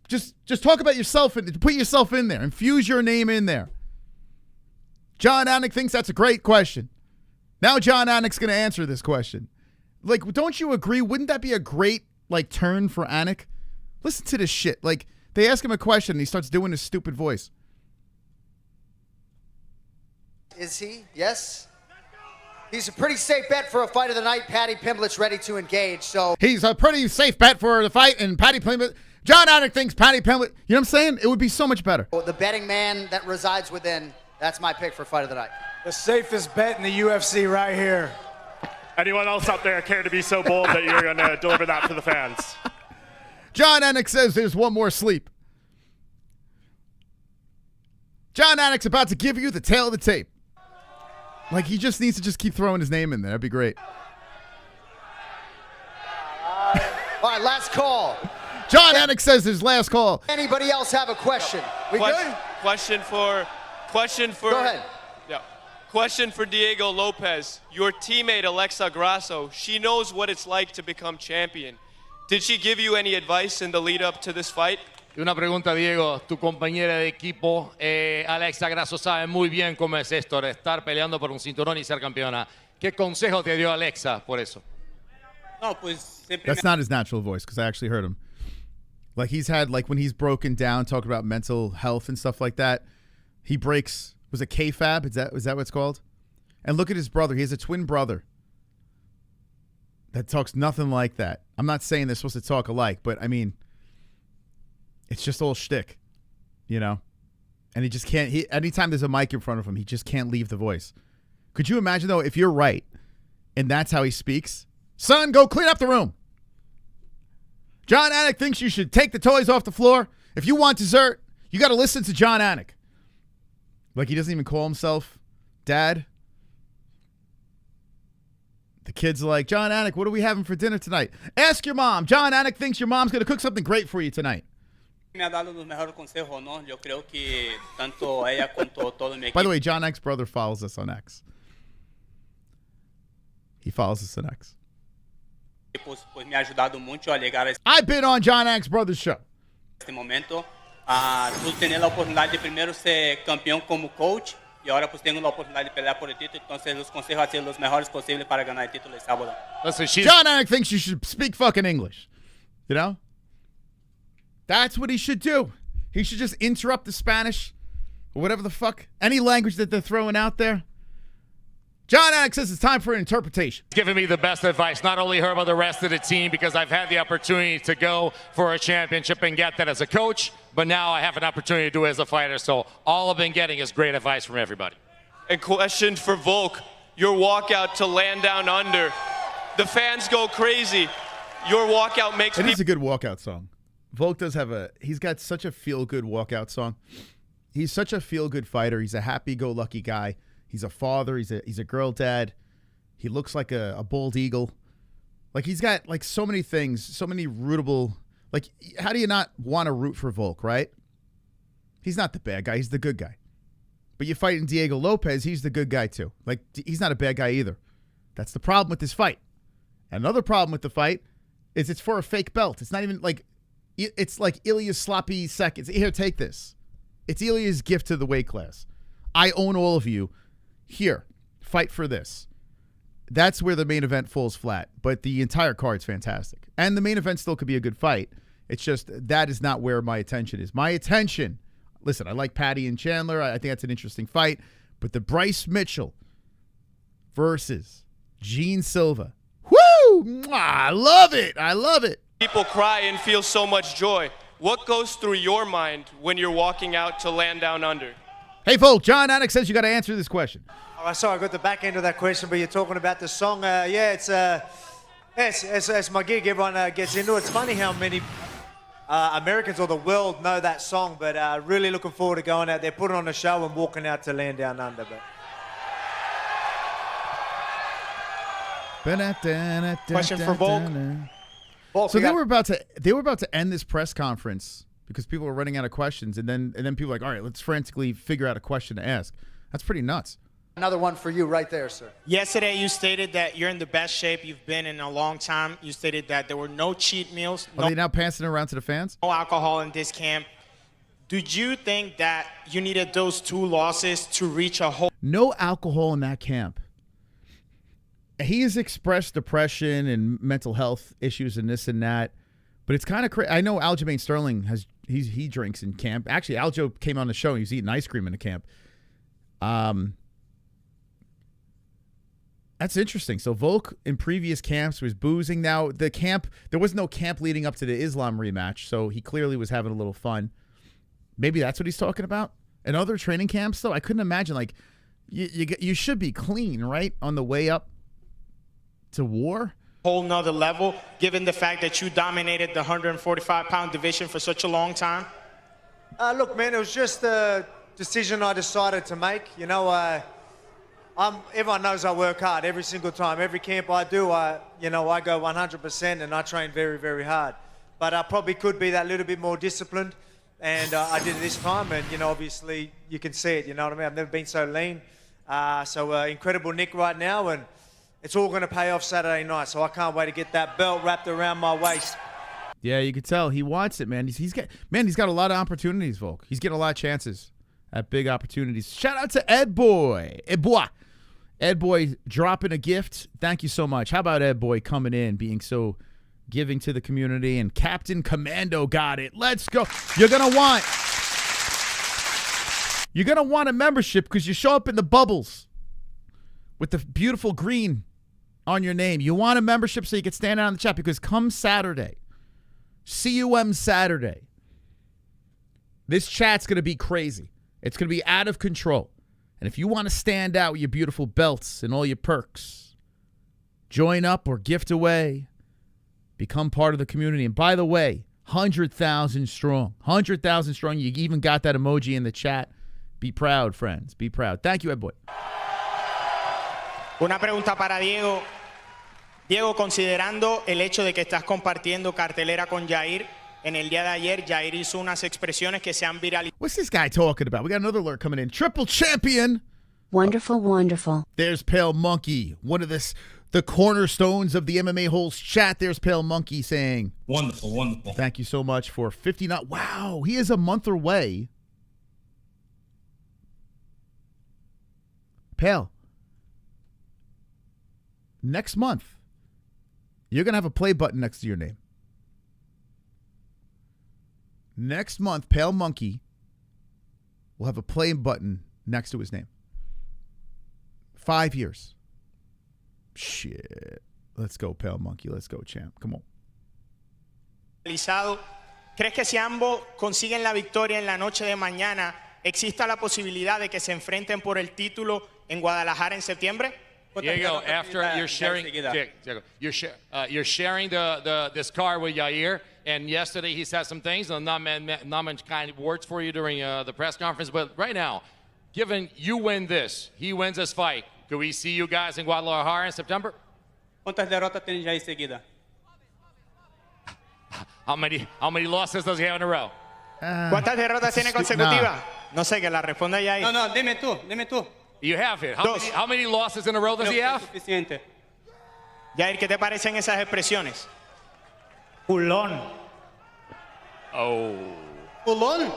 talk about yourself and put yourself in there. Infuse your name in there. John Anik thinks that's a great question. Now John Anik's going to answer this question. Like, don't you agree? Wouldn't that be a great turn for Anik? Listen to this shit. Like, they ask him a question and he starts doing his stupid voice. Is he? Yes. He's a pretty safe bet for a fight of the night. Paddy Pimblett's ready to engage. So he's a pretty safe bet for the fight, and Paddy Pimblett. John Anik thinks Paddy Pimblett. You know what I'm saying? It would be so much better. The betting man that resides within. That's my pick for fight of the night. The safest bet in the UFC right here. Anyone else out there care to be so bold that you're going to deliver that to the fans? John Anik says there's one more sleep. John Anik's about to give you the tail of the tape. Like, he just needs to just keep throwing his name in there. That'd be great. All right, last call. John Anik says his last call. Anybody else have a question? We good? Question for. Go ahead. Yeah. Question for Diego Lopes. Your teammate Alexa Grasso, she knows what it's like to become champion. Did she give you any advice in the lead up to this fight? Y una pregunta, Diego. Tu compañera de equipo, Alexa Grasso, sabe muy bien cómo es esto de estar peleando por un cinturón y ser campeona. ¿Qué consejo te dio Alexa por eso? No, pues siempre. That's not his natural voice, because I actually heard him. Like, he's had, like, when he's broken down, talking about mental health and stuff like that, he breaks, was it K-Fab? Is that what it's called? And look at his brother. He has a twin brother that talks nothing like that. I'm not saying they're supposed to talk alike, but, I mean, it's just all shtick, you know? And he just can't, anytime there's a mic in front of him, he just can't leave the voice. Could you imagine, though, if you're right, and that's how he speaks? Son, go clean up the room. John Anik thinks you should take the toys off the floor. If you want dessert, you got to listen to John Anik. Like, he doesn't even call himself Dad. The kid's like, John Anik, what are we having for dinner tonight? Ask your mom. John Anik thinks your mom's going to cook something great for you tonight. Me ha dado los mejores consejos, ¿no? Yo creo que tanto ella cuanto todo mi equipo. By the way, John Anik's brother follows us on X. He follows us on X. Pues me ha ayudado mucho a llegar a I've been on John Anik's brother's show. este momento. Tú tienes la oportunidad de primero ser campeón como coach y ahora pues tengo la oportunidad de pelear por el título. Entonces los consejos han sido los mejores posibles para ganar el título el sábado. John Anik thinks you should speak fucking English. You know? That's what he should do. He should just interrupt the Spanish or whatever the fuck. Any language that they're throwing out there. John Anik says it's time for an interpretation. He's giving me the best advice, not only her, but the rest of the team, because I've had the opportunity to go for a championship and get that as a coach, but now I have an opportunity to do it as a fighter. So all I've been getting is great advice from everybody. And question for Volk. Your walkout to land down under. The fans go crazy. Your walkout makes It is a good walkout song. Volk does have he's got such a feel-good walkout song. He's such a feel-good fighter. He's a happy-go-lucky guy. He's a father. He's a girl dad. He looks like a bald eagle. Like, he's got, like, so many things, so many rootable. Like, how do you not want to root for Volk, right? He's not the bad guy. He's the good guy. But you fight in Diego Lopes, he's the good guy too. Like, he's not a bad guy either. That's the problem with this fight. Another problem with the fight is it's for a fake belt. It's not even like, it's like Ilya's sloppy seconds. Here, take this. It's Ilya's gift to the weight class. I own all of you. Here, fight for this. That's where the main event falls flat. But the entire card's fantastic. And the main event still could be a good fight. It's just that is not where my attention is. My attention, listen, I like Paddy and Chandler. I think that's an interesting fight. But the Bryce Mitchell versus Jean Silva. Woo! Mwah, I love it. I love it. People cry and feel so much joy. What goes through your mind when you're walking out to land down under? Hey, Volk, John Anik says you got to answer this question. Oh, sorry, I got the back end of that question, but you're talking about the song. It's my gig. Everyone gets into it. It's funny how many Americans or the world know that song, but really looking forward to going out there, putting on a show and walking out to land down under. But Question for Volk. So they were about to end this press conference because people were running out of questions, and then people were like, all right, let's frantically figure out a question to ask. That's pretty nuts. Another one for you right there, sir. Yesterday, you stated that you're in the best shape you've been in a long time. You stated that there were no cheat meals, Are they now passing it around to the fans? no alcohol in this camp. Did you think that you needed those 2 losses to reach a whole? No alcohol in that camp. He has expressed depression and mental health issues and this and that, but it's kind of crazy. I know Aljamain Sterling he drinks in camp. Actually, Aljo came on the show and he was eating ice cream in the camp. That's interesting. So Volk in previous camps was boozing. Now the camp, there was no camp leading up to the Islam rematch, so he clearly was having a little fun. Maybe that's what he's talking about. In other training camps, though, I couldn't imagine. Like, you should be clean, right, on the way up to war. Whole nother level, given the fact that you dominated the 145-pound division for such a long time? Look, man, it was just a decision I decided to make. You know, everyone knows I work hard every single time. Every camp I do, I go 100% and I train very, very hard. But I probably could be that little bit more disciplined, and I did it this time. And, you know, obviously you can see it, you know what I mean? I've never been so lean. Incredible Nick right now, and it's all going to pay off Saturday night. So I can't wait to get that belt wrapped around my waist. Yeah, you could tell he wants it, man. He's got a lot of opportunities, Volk. He's getting a lot of chances at big opportunities. Shout out to Ed Boy. Ed Boy dropping a gift. Thank you so much. How about Ed Boy coming in, being so giving to the community? And Captain Commando got it. Let's go. You're gonna want a membership because you show up in the bubbles with the beautiful green on your name. You want a membership so you can stand out in the chat, because come Saturday, CUM Saturday, this chat's going to be crazy. It's going to be out of control. And if you want to stand out with your beautiful belts and all your perks, join up or gift away. Become part of the community. And by the way, 100,000 strong. 100,000 strong. You even got that emoji in the chat. Be proud, friends. Be proud. Thank you, Ed Boy. Una pregunta para Diego. Diego, considerando el hecho de que estás compartiendo cartelera con Yair, en el día de ayer, Yair hizo unas expresiones que se han viralizado. What's this guy talking about? We got another alert coming in. Triple champion. Wonderful, wonderful. There's Pale Monkey, one of the cornerstones of the MMA-Holes chat. There's Pale Monkey saying, wonderful, wonderful. Thank you so much for 59. Wow, he is a month away. Pale. Next month, you're going to have a play button next to your name. Next month, Pale Monkey will have a play button next to his name. 5 years. Shit. Let's go, Pale Monkey. Let's go, champ. Come on. ¿Crees que si ambos consiguen la victoria en la noche de mañana, exista la posibilidad de que se enfrenten por el título en Guadalajara en septiembre? Diego, after you're sharing, you're sharing this car with Yair, and yesterday he said some things, and not many kind of words for you during the press conference. But right now, given you win this, he wins this fight, do we see you guys in Guadalajara in September? ¿Cuántas derrotas tiene Yair seguida? How many losses does he have in a row? ¿Cuántas derrotas tiene consecutivas? No sé, que la responda Yair. No, dime tú. You have it. How many losses in a row does he have? Suficiente. Yair, ¿qué te parecen esas expresiones? Culón. Oh. ¿Culón?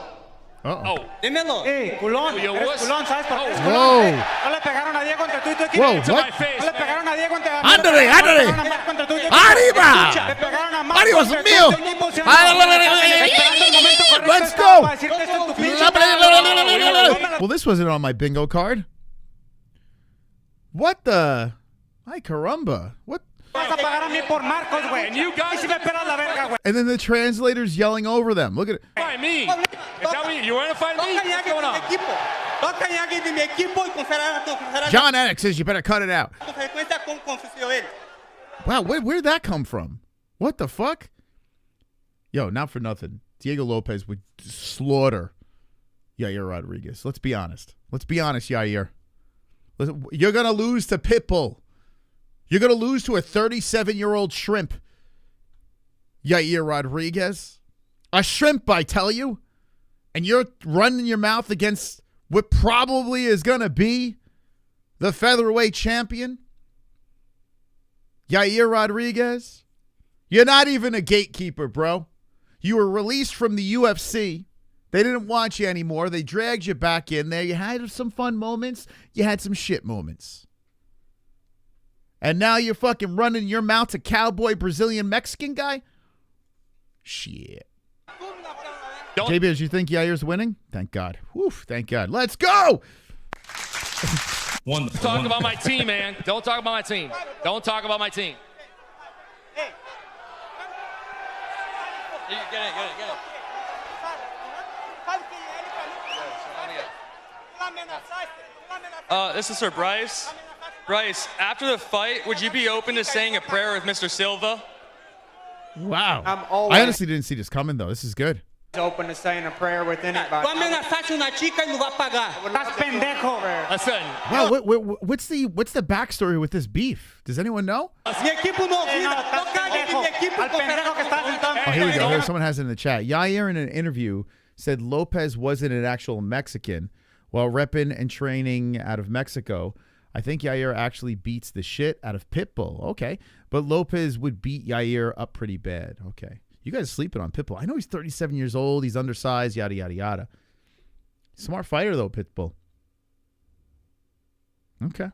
Oh. Dímelo. Culón. Eres culón, ¿sabes por qué? Whoa. No le pegaron a Diego entre tú y tu equipo. Whoa, No what? le pegaron a Diego entre ¡Ándale! ¡Arriba! Le pegaron a ¡Ay, Dios mío! Let's go! Well, this wasn't on my bingo card. What the? Ay, caramba. What? Vas a pagar a mí por Marcos, güey. And you guys... Y si me pelas la verga, güey. And then the translator's yelling over them. Look at it. Fight me. Is that what you want to fight me? What's going on? John Anik says you better cut it out. Wow, where'd that come from? What the fuck? Yo, not for nothing. Diego Lopes would slaughter Yair Rodriguez. Let's be honest. Yair. Listen, you're going to lose to Pitbull. You're going to lose to a 37-year-old shrimp, Yair Rodriguez. A shrimp, I tell you. And you're running your mouth against what probably is going to be the featherweight champion, Yair Rodriguez. You're not even a gatekeeper, bro. You were released from the UFC. They didn't want you anymore. They dragged you back in there. You had some fun moments. You had some shit moments. And now you're fucking running your mouth to cowboy Brazilian Mexican guy? Shit. JB, you think Yair's winning? Thank God. Whew, thank God. Let's go! Wonderful. Talk about my team, man. Don't talk about my team. Don't talk about my team. Get it. This is for Bryce. Bryce, after the fight, would you be open to saying a prayer with Mr. Silva? Wow. I'm always I honestly didn't see this coming, though. This is good. open to saying a prayer with anybody. Listen. Wow, what's the backstory with this beef? Does anyone know? Oh, here we go. Here, someone has it in the chat. Yair, in an interview, said Lopez wasn't an actual Mexican while repping and training out of Mexico. I think Yair actually beats the shit out of Pitbull. Okay. But Lopez would beat Yair up pretty bad. Okay. You guys sleeping on Pitbull. I know he's 37 years old. He's undersized, yada, yada, yada. Smart fighter, though, Pitbull. Okay.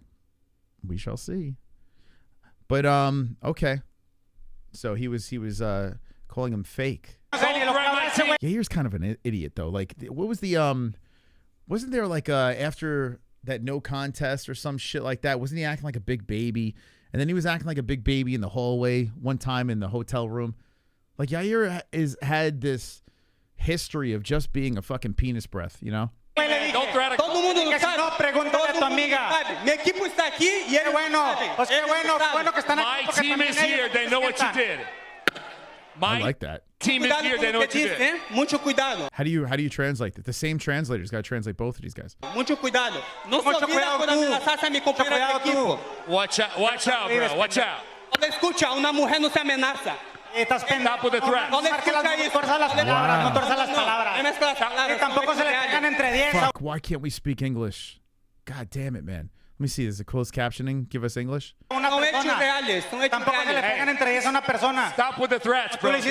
We shall see. But, okay. So he was calling him fake. Yair's kind of an idiot, though. Like, what was the, wasn't there, like, after that no contest or some shit like that, wasn't he acting like a big baby? And then he was acting like a big baby in the hallway one time in the hotel room. Like, Yair had this history of just being a fucking penis breath, you know? Don't threat a... My team is here. They know what you did. I like that. Team is here. They know what you did. How do you translate that? The same translator's got to translate both of these guys. Watch out, bro. Watch out. Stop with the threat. Fuck, why can't we speak English? God damn it, man. Let me see. Is it closed captioning? Give us English. Stop with the threats, bro. Who's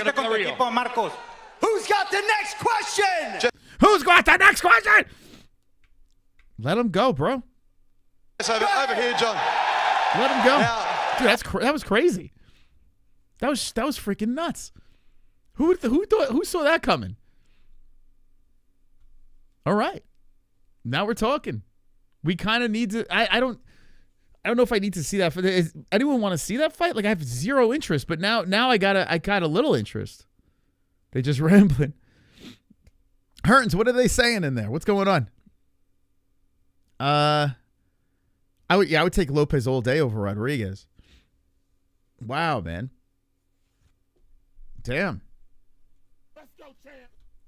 got the next question? Who's got the next question? Let him go, bro. Over here, John. Let him go. Dude, that was crazy. That was freaking nuts. Who saw that coming? All right. Now we're talking. We kind of need to. I don't know if I need to see that. Anyone want to see that fight? Like, I have zero interest, but now I got a little interest. They just rambling. Hearns, what are they saying in there? What's going on? I would take Lopez all day over Rodriguez. Wow, man. Damn.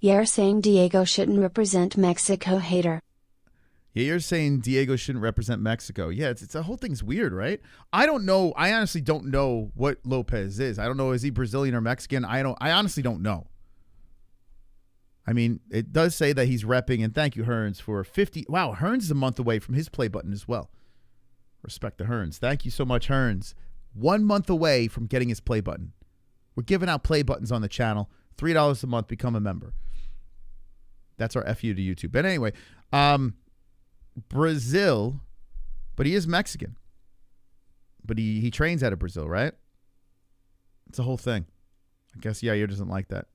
Yair saying Diego shouldn't represent Mexico, hater. Yeah, you're saying Diego shouldn't represent Mexico. Yeah, it's the whole thing's weird, right? I don't know. I honestly don't know what Lopez is. I don't know. Is he Brazilian or Mexican? I honestly don't know. I mean, it does say that he's repping, and thank you, Hearns, for 50. Wow, Hearns is a month away from his play button as well. Respect to Hearns. Thank you so much, Hearns. 1 month away from getting his play button. We're giving out play buttons on the channel. $3 a month. Become a member. That's our FU to YouTube. But anyway, Brazil, but he is Mexican. But he trains out of Brazil, right? It's a whole thing. I guess Yair doesn't like that.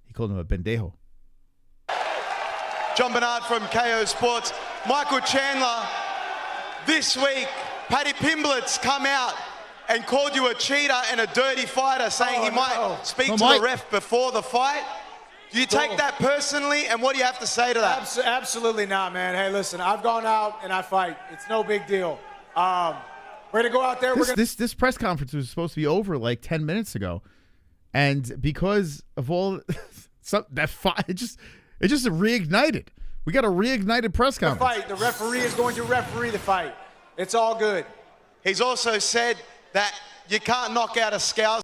He called him a bendejo. John Bernard from KO Sports. Michael Chandler, this week, Paddy Pimblett's come out and called you a cheater and a dirty fighter, saying he might speak to the ref before the fight. Do you take that personally, and what do you have to say to that? Absolutely not, man. Hey, listen, I've gone out and I fight. It's no big deal. We're going to go out there. This press conference was supposed to be over like 10 minutes ago. And because of all that fight, it just reignited. We got a reignited press conference. The referee is going to referee the fight. It's all good. He's also said that you can't knock out a Scouser.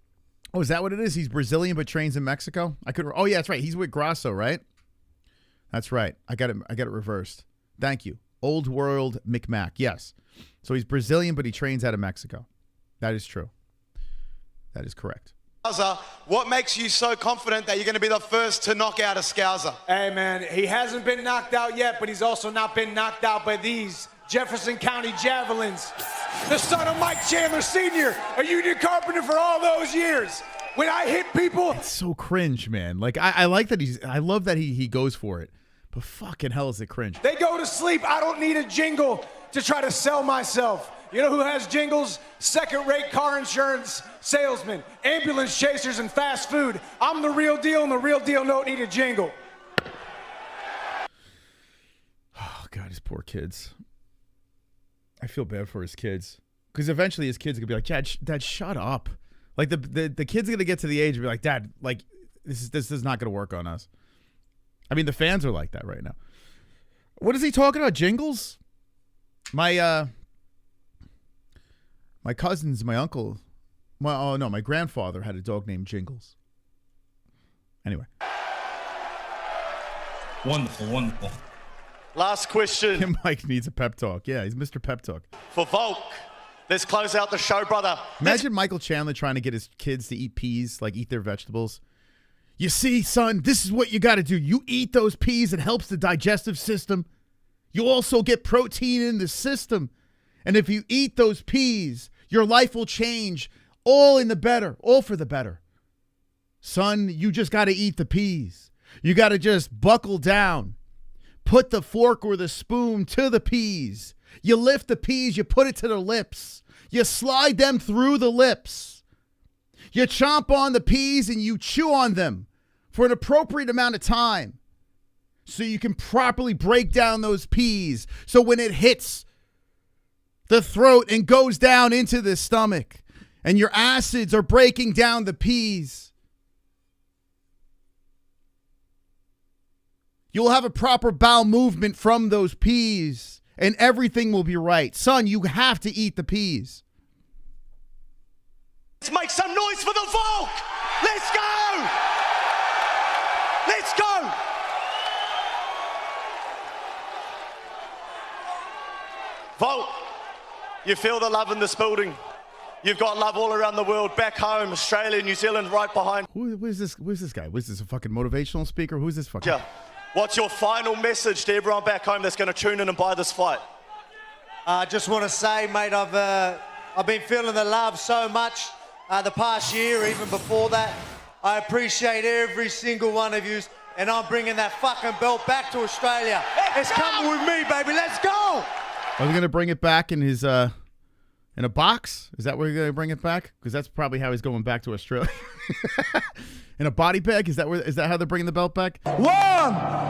Oh, is that what it is? He's Brazilian but trains in Mexico? Oh, yeah, that's right. He's with Grasso, right? That's right. I got it reversed. Thank you. Old World McMack. Yes. So he's Brazilian, but he trains out of Mexico. That is true. That is correct. What makes you so confident that you're going to be the first to knock out a Scouser? Hey, man, he hasn't been knocked out yet, but he's also not been knocked out by these Jefferson County Javelins. The son of Mike Chandler Sr., a union carpenter for all those years. When I hit people... It's so cringe, man. Like, I like that I love that he goes for it. But fucking hell is it cringe. They go to sleep. I don't need a jingle to try to sell myself. You know who has jingles? Second-rate car insurance salesmen, ambulance chasers, and fast food. I'm the real deal, and the real deal don't need a jingle. Oh, God, his poor kids. I feel bad for his kids. Because eventually his kids are going to be like, Dad, shut up. Like, the kid's going to get to the age and be like, Dad, like, this is not going to work on us. I mean, the fans are like that right now. What is he talking about? Jingles? My cousins, my uncle, my grandfather had a dog named Jingles. Anyway. Wonderful. Last question. Mike needs a pep talk. Yeah, he's Mr. Pep Talk. For Volk. Let's close out the show, brother. Imagine Michael Chandler trying to get his kids to eat peas, like eat their vegetables. You see, son, this is what you got to do. You eat those peas. It helps the digestive system. You also get protein in the system. And if you eat those peas, your life will change. All for the better. Son, you just got to eat the peas. You got to just buckle down. Put the fork or the spoon to the peas. You lift the peas, you put it to the lips. You slide them through the lips. You chomp on the peas and you chew on them for an appropriate amount of time so you can properly break down those peas. So when it hits the throat and goes down into the stomach and your acids are breaking down the peas, you'll have a proper bowel movement from those peas and everything will be right. Son, you have to eat the peas. Let's make some noise for the Volk. Let's go. Let's go. Volk, you feel the love in this building. You've got love all around the world, back home, Australia, New Zealand, right behind. Who is this guy? Was this a fucking motivational speaker? Who's this fucking? Yeah. What's your final message to everyone back home that's going to tune in and buy this fight? I just want to say, mate, I've been feeling the love so much the past year, even before that. I appreciate every single one of you, and I'm bringing that fucking belt back to Australia. It's coming with me, baby. Let's go. Are we going to bring it back in his in a box? Is that where you're going to bring it back? Because that's probably how he's going back to Australia. In a body bag? Is that how they're bringing the belt back? 1,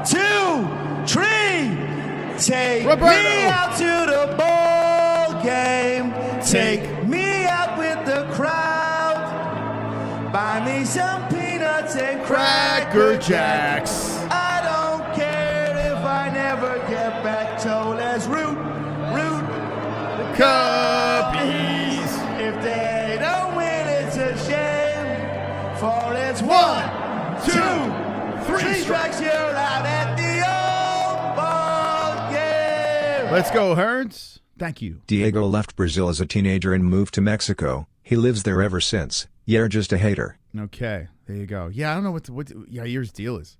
2, 3. Take Roberto. Me out to the ball game. Take me out with the crowd. Buy me some peanuts and Cracker Jacks. I don't care if I never get back. So let's root the Cubbies. If they don't win, it's a shame. For it's 1, 2, 3 strikes, you're out at the old ball game. Let's go, Hearns. Thank you. Diego left Brazil as a teenager and moved to Mexico. He lives there ever since. Yair just a hater. Okay, there you go. Yeah, I don't know what Yair's deal is.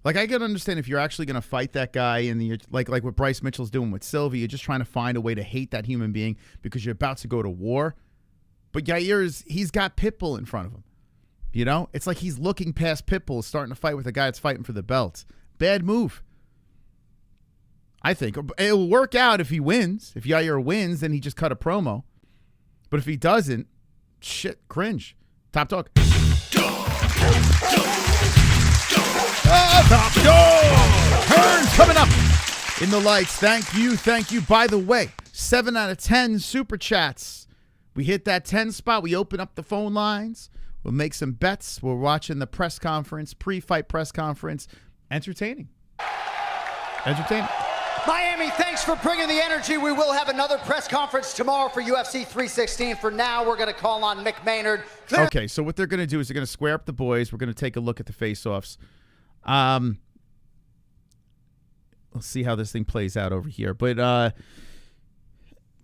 Like, I can understand if you're actually going to fight that guy and like what Bryce Mitchell's doing with Silva, you're just trying to find a way to hate that human being because you're about to go to war. But Yair he's got Pitbull in front of him. You know? It's like he's looking past Pitbull, starting to fight with a guy that's fighting for the belt. Bad move. I think. It'll work out if he wins. If Yair wins, then he just cut a promo. But if he doesn't, shit, cringe. Top dog. Top dog! Hearns coming up in the lights. Thank you. By the way, 7 out of 10 super chats. We hit that 10 spot. We open up the phone lines. We'll make some bets. We're watching the press conference, pre-fight press conference. Entertaining. Miami, thanks for bringing the energy. We will have another press conference tomorrow for UFC 316. For now, we're going to call on Mick Maynard. Okay, so what they're going to do is they're going to square up the boys. We're going to take a look at the face-offs. Let's see how this thing plays out over here. But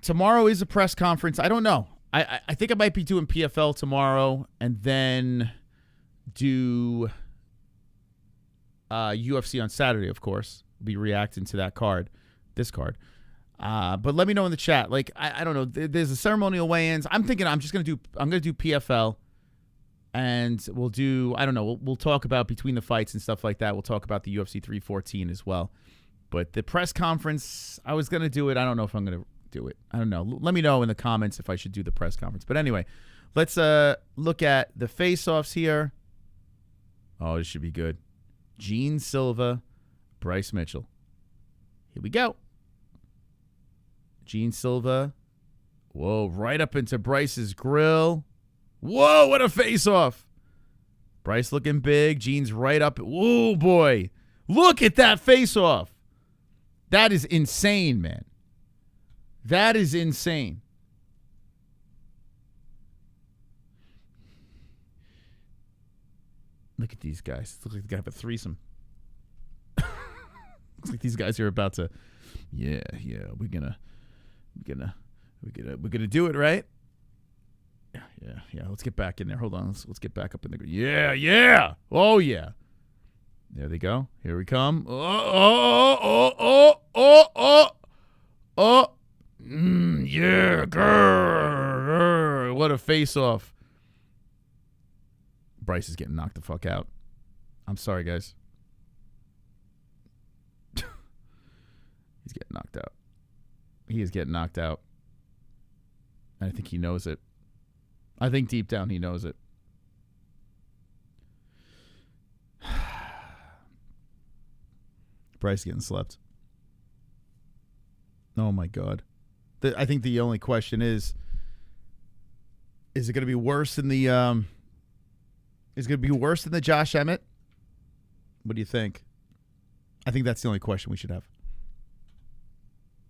tomorrow is a press conference. I don't know. I think I might be doing PFL tomorrow and then do UFC on Saturday, of course. Be reacting to that card, this card. But let me know in the chat. Like, I don't know. There's a ceremonial weigh-ins. I'm thinking I'm going to do PFL. And we'll do, I don't know, we'll talk about between the fights and stuff like that. We'll talk about the UFC 314 as well. But the press conference, I was going to do it. I don't know if I'm going to do it. I don't know. Let me know in the comments if I should do the press conference. But anyway, let's look at the face-offs here. Oh, this should be good. Jean Silva, Bryce Mitchell. Here we go. Jean Silva. Whoa, right up into Bryce's grill. Whoa, what a face-off. Bryce looking big. Jean's right up. Whoa, boy. Look at that face-off. That is insane, man. That is insane. Look at these guys. Looks like they have a threesome. Looks like these guys are about to, yeah, we're gonna do it, right? Yeah. Let's get back in there. Hold on. Let's get back up in the. Yeah. Oh yeah. There they go. Here we come. Yeah, grrr. What a face-off. Bryce is getting knocked the fuck out. I'm sorry, guys. He's getting knocked out. He is getting knocked out. And I think he knows it. I think deep down he knows it. Bryce getting slept. Oh, my God. I think the only question is it going to be worse than the is it going to be worse than the Josh Emmett? What do you think? I think that's the only question we should have.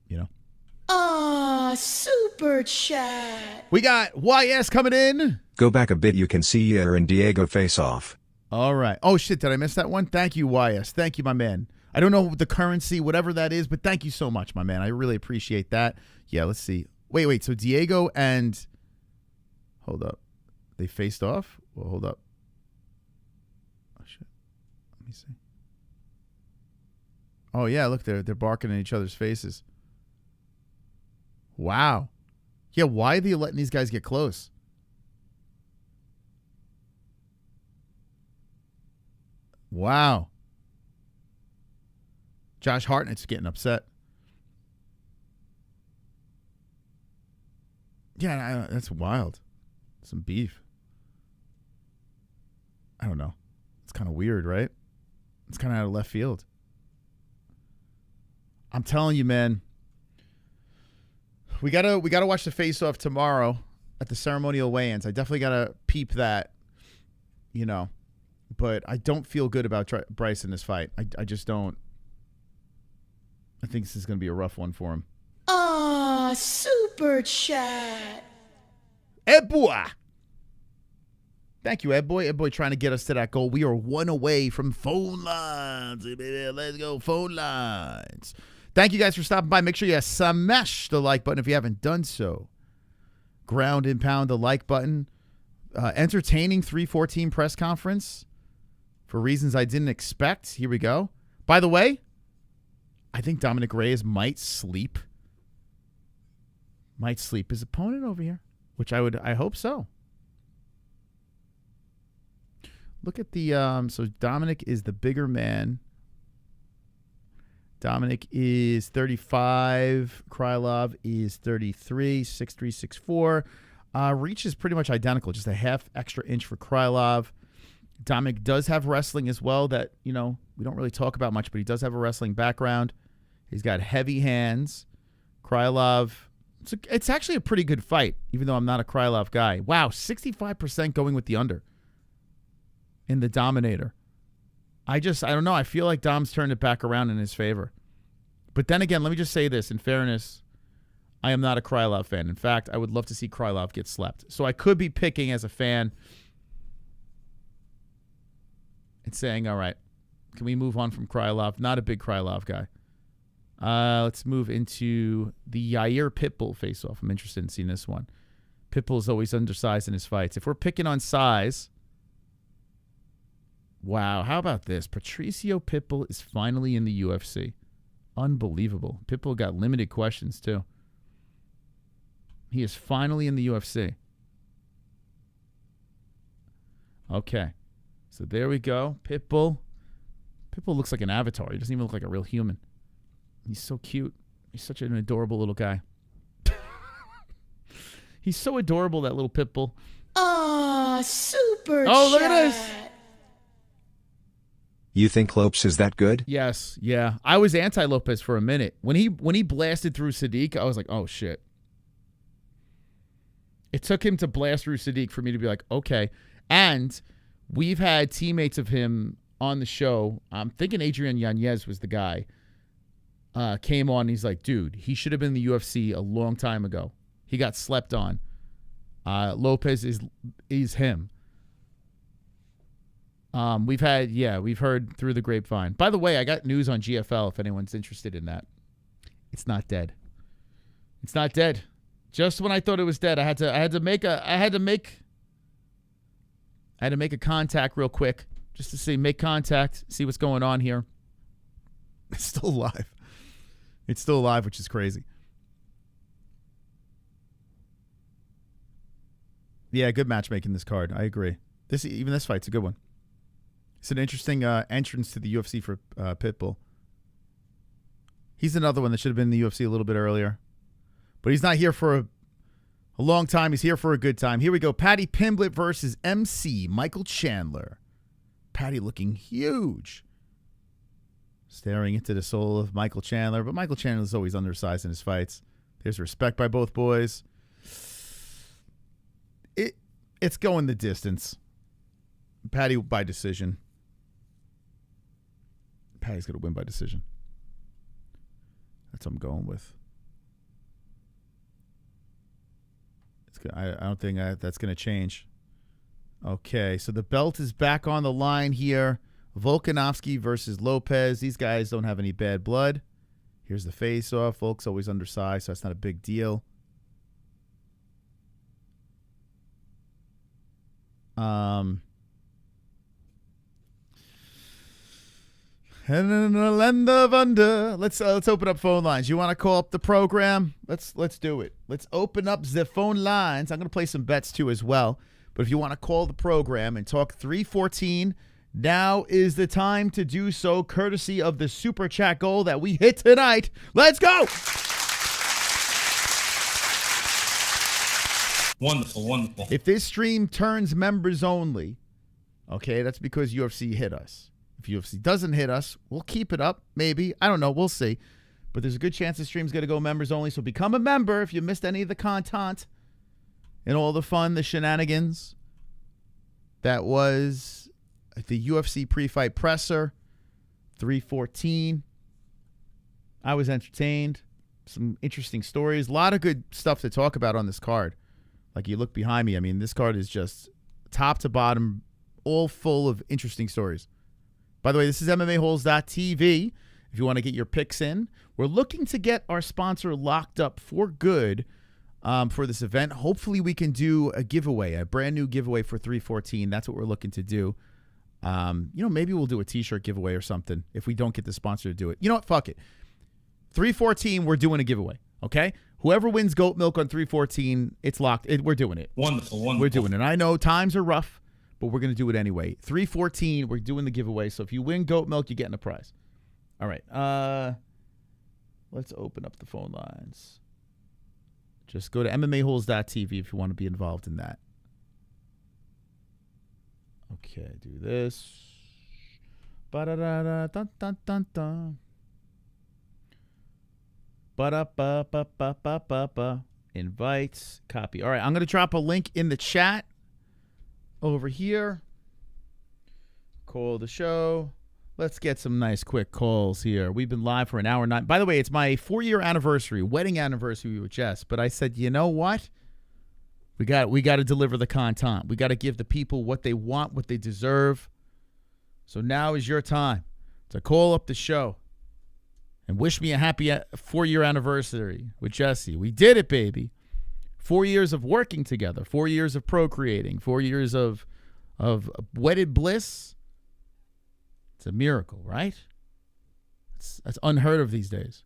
You know? Super chat. We got YS coming in. Go back a bit, you can see Yair and Diego face off. All right. Oh, shit, did I miss that one? Thank you, YS. Thank you, my man. I don't know the currency, whatever that is, but thank you so much, my man. I really appreciate that. Yeah, let's see. Wait. So Diego and... Hold up. They faced off? Well, hold up. Oh, shit. Let me see. Oh, yeah, look, they're barking in each other's faces. Wow. Yeah, why are they letting these guys get close? Wow. Josh Hartnett's getting upset. Yeah, that's wild. Some beef. I don't know. It's kind of weird, right? It's kind of out of left field. I'm telling you, man. We gotta watch the face-off tomorrow at the ceremonial weigh-ins. I definitely gotta peep that, you know. But I don't feel good about Bryce in this fight. I just don't. I think this is gonna be a rough one for him. Super chat. Ed boy. Thank you, Ed boy. Ed boy trying to get us to that goal. We are one away from phone lines. Let's go, phone lines. Thank you guys for stopping by. Make sure you smash the like button if you haven't done so. Ground and pound the like button. Entertaining 314 press conference for reasons I didn't expect. Here we go. By the way, I think Dominick Reyes might sleep his opponent over here, which I hope so. Look at the so Dominick is the bigger man. Dominick is 35. Krylov is 33, 6'3", 6'4". Reach is pretty much identical, just a half extra inch for Krylov. Dominick does have wrestling as well that, you know, we don't really talk about much, but he does have a wrestling background. He's got heavy hands. Krylov, it's actually a pretty good fight, even though I'm not a Krylov guy. Wow, 65% going with the under in the Dominator. I don't know. I feel like Dom's turned it back around in his favor. But then again, let me just say this. In fairness, I am not a Krylov fan. In fact, I would love to see Krylov get slept. So I could be picking as a fan and saying, all right, can we move on from Krylov? Not a big Krylov guy. Let's move into the Yair Pitbull face-off. I'm interested in seeing this one. Pitbull is always undersized in his fights. If we're picking on size, wow, how about this? Patricio Pitbull is finally in the UFC. Unbelievable. Pitbull got limited questions, too. He is finally in the UFC. Okay. So there we go. Pitbull. Pitbull looks like an avatar. He doesn't even look like a real human. He's so cute. He's such an adorable little guy. He's so adorable, that little Pitbull. Oh, super Oh, look at this. You think Lopes is that good? Yes, yeah. I was anti-Lopez for a minute. When he blasted through Sadiq, I was like, oh, shit. It took him to blast through Sadiq for me to be like, okay. And we've had teammates of him on the show. I'm thinking Adrian Yanez was the guy. Came on, and he's like, dude, he should have been in the UFC a long time ago. He got slept on. Lopez is him. We've heard through the grapevine. By the way, I got news on GFL if anyone's interested in that. It's not dead. It's not dead. Just when I thought it was dead, I had to make a contact real quick just to make contact, see what's going on here. It's still alive. It's still alive, which is crazy. Yeah, good matchmaking this card. I agree. Even this fight's a good one. It's an interesting entrance to the UFC for Pitbull. He's another one that should have been in the UFC a little bit earlier. But he's not here for a long time. He's here for a good time. Here we go. Paddy Pimblett versus MC Michael Chandler. Paddy looking huge. Staring into the soul of Michael Chandler. But Michael Chandler is always undersized in his fights. There's respect by both boys. It's going the distance. Paddy by decision. Paddy's going to win by decision. That's what I'm going with. I don't think that's going to change. Okay, so the belt is back on the line here. Volkanovski versus Lopez. These guys don't have any bad blood. Here's the face-off. Volk's always undersized, so that's not a big deal. And in the land of under. Let's open up phone lines. You want to call up the program? Let's do it. Let's open up the phone lines. I'm going to play some bets too as well. But if you want to call the program and talk 314, now is the time to do so, courtesy of the super chat goal that we hit tonight. Let's go. Wonderful, wonderful. If this stream turns members only, okay, that's because UFC hit us. If UFC doesn't hit us, we'll keep it up, maybe. I don't know. We'll see. But there's a good chance the stream's going to go members only, so become a member if you missed any of the content and all the fun, the shenanigans. That was the UFC pre-fight presser, 314. I was entertained. Some interesting stories. A lot of good stuff to talk about on this card. Like you look behind me, I mean, this card is just top to bottom, all full of interesting stories. By the way, this is MMAHoles.tv. If you want to get your picks in, we're looking to get our sponsor locked up for good for this event. Hopefully we can do a giveaway, a brand new giveaway for 314. That's what we're looking to do. Maybe we'll do a t-shirt giveaway or something if we don't get the sponsor to do it. You know what? Fuck it. 314, we're doing a giveaway, okay? Whoever wins goat milk on 314, it's locked. We're doing it. Wonderful, wonderful. We're doing it. I know times are rough, but we're going to do it anyway. 314, we're doing the giveaway. So if you win goat milk, you're getting a prize. All right. Let's open up the phone lines. Just go to MMAHoles.tv if you want to be involved in that. Okay, do this. Ba-da-da-da-dun-dun-dun-dun. Ba-da-ba-ba-ba-ba-ba. Invites. Copy. All right, I'm going to drop a link in the chat over here. Call the show. Let's get some nice quick calls here. We've been live for an hour and 9. By the way, it's my 4-year anniversary, wedding anniversary with Jess. But I said, you know what? We got to deliver the content. We got to give the people what they want, what they deserve. So now is your time to call up the show and wish me a happy 4-year anniversary with Jesse. We did it, baby. 4 years of working together, 4 years of procreating, 4 years of wedded bliss. It's a miracle, right? That's unheard of these days.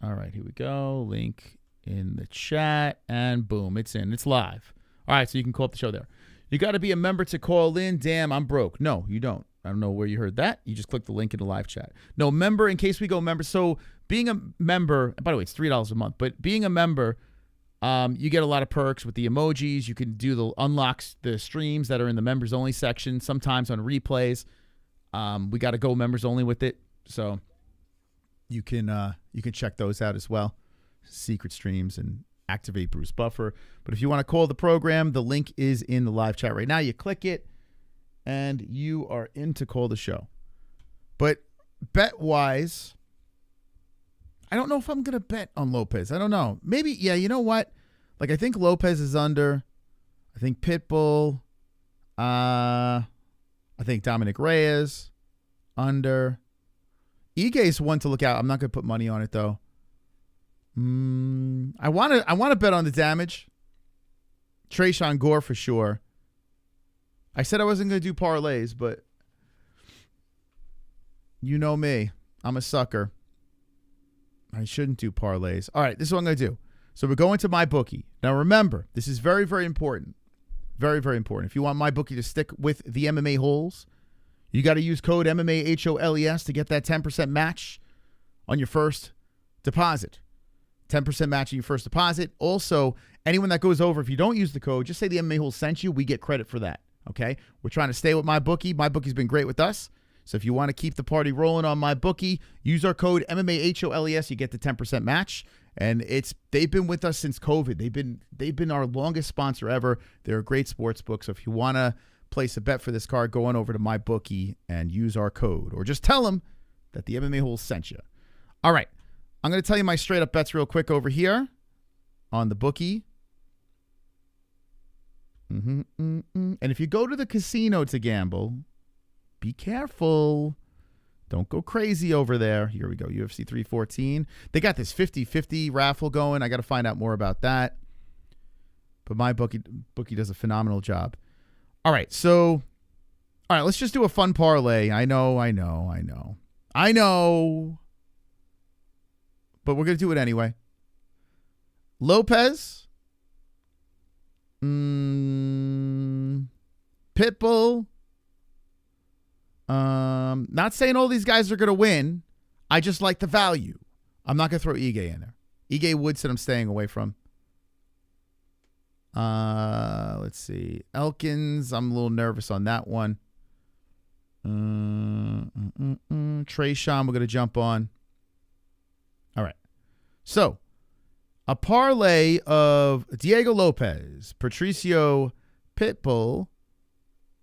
All right, here we go. Link in the chat, and boom, it's in. It's live. All right, so you can call up the show there. You got to be a member to call in. Damn, I'm broke. No, you don't. I don't know where you heard that. You just click the link in the live chat. No, member, in case we go member. So being a member, by the way, it's $3 a month, but being a member, you get a lot of perks with the emojis. You can do the unlocks, the streams that are in the members only section, sometimes on replays. We got to go members only with it. So you can check those out as well. Secret streams and activate Bruce Buffer. But if you want to call the program, the link is in the live chat right now. You click it and you are in to call the show. But bet-wise, I don't know if I'm going to bet on Lopez. I don't know. Maybe, yeah, you know what? Like, I think Lopez is under. I think Pitbull. I think Dominick Reyes under. Ige's one to look out. I'm not going to put money on it, though. I want to bet on the damage. Tresean Gore for sure. I said I wasn't going to do parlays, but you know me. I'm a sucker. I shouldn't do parlays. All right, this is what I'm going to do. So we're going to MyBookie. Now remember, this is very, very important. Very, very important. If you want MyBookie to stick with the MMA-Holes, you got to use code MMA-HOLES to get that 10% match on your first deposit. 10% match on your first deposit. Also, anyone that goes over, if you don't use the code, just say the MMA-Holes sent you. We get credit for that. Okay? We're trying to stay with MyBookie. MyBookie's been great with us. So if you want to keep the party rolling on MyBookie, use our code MMA-HOLES. You get the 10% match. And they've been with us since COVID. They've been our longest sponsor ever. They're a great sports book. So if you want to place a bet for this card, go on over to MyBookie and use our code. Or just tell them that the MMA-Holes sent you. All right. I'm going to tell you my straight up bets real quick over here on the bookie. And if you go to the casino to gamble, be careful. Don't go crazy over there. Here we go. UFC 314. They got this 50-50 raffle going. I got to find out more about that. But my bookie does a phenomenal job. All right. So, all right, let's just do a fun parlay. I know. But we're going to do it anyway. Lopez. Pitbull. Not saying all these guys are going to win. I just like the value. I'm not going to throw Ige in there. Ige Woodson I'm staying away from. Let's see. Elkins, I'm a little nervous on that one. Tresean, we're going to jump on. All right. So, a parlay of Diego Lopez, Patricio, Pitbull,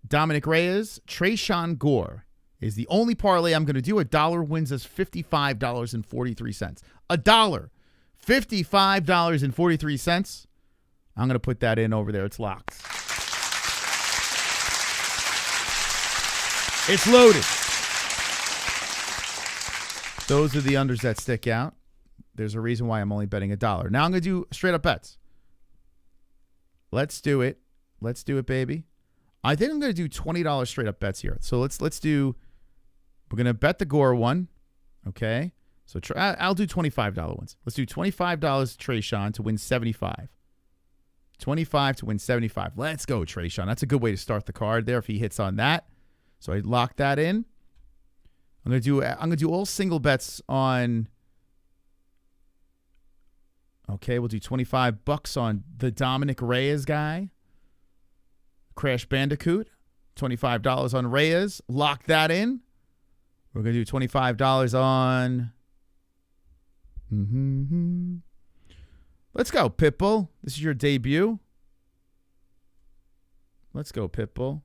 Dominick Reyes, Tresean Gore is the only parlay I'm going to do. $1 wins us $55.43. $1. $55.43. I'm going to put that in over there. It's locked. It's loaded. Those are the unders that stick out. There's a reason why I'm only betting $1. Now I'm going to do straight up bets. Let's do it. Let's do it, baby. I think I'm going to do $20 straight up bets here. So let's do, we're going to bet the Gore one. Okay. So I'll do $25 ones. Let's do $25 Tresean to win 75. 25 to win 75. Let's go, Tresean. That's a good way to start the card there if he hits on that. So I lock that in. I'm going to do all single bets on. Okay, we'll do $25 on the Dominick Reyes guy. Crash Bandicoot. $25 on Reyes. Lock that in. We're going to do $25 on. Let's go, Pitbull. This is your debut. Let's go, Pitbull.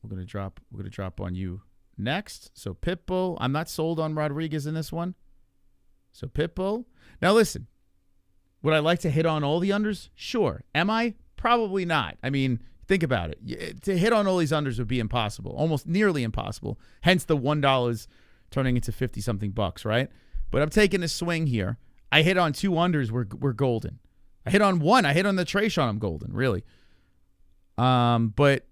we're gonna drop on you next. So Pitbull. I'm not sold on Rodriguez in this one. So Pitbull. Now listen. Would I like to hit on all the unders? Sure. Am I? Probably not. I mean, think about it. To hit on all these unders would be impossible, almost nearly impossible. Hence the $1 turning into 50-something bucks, right? But I'm taking a swing here. I hit on 2 unders. We're golden. I hit on 1. I hit on the Trayshawn. I'm golden, really. But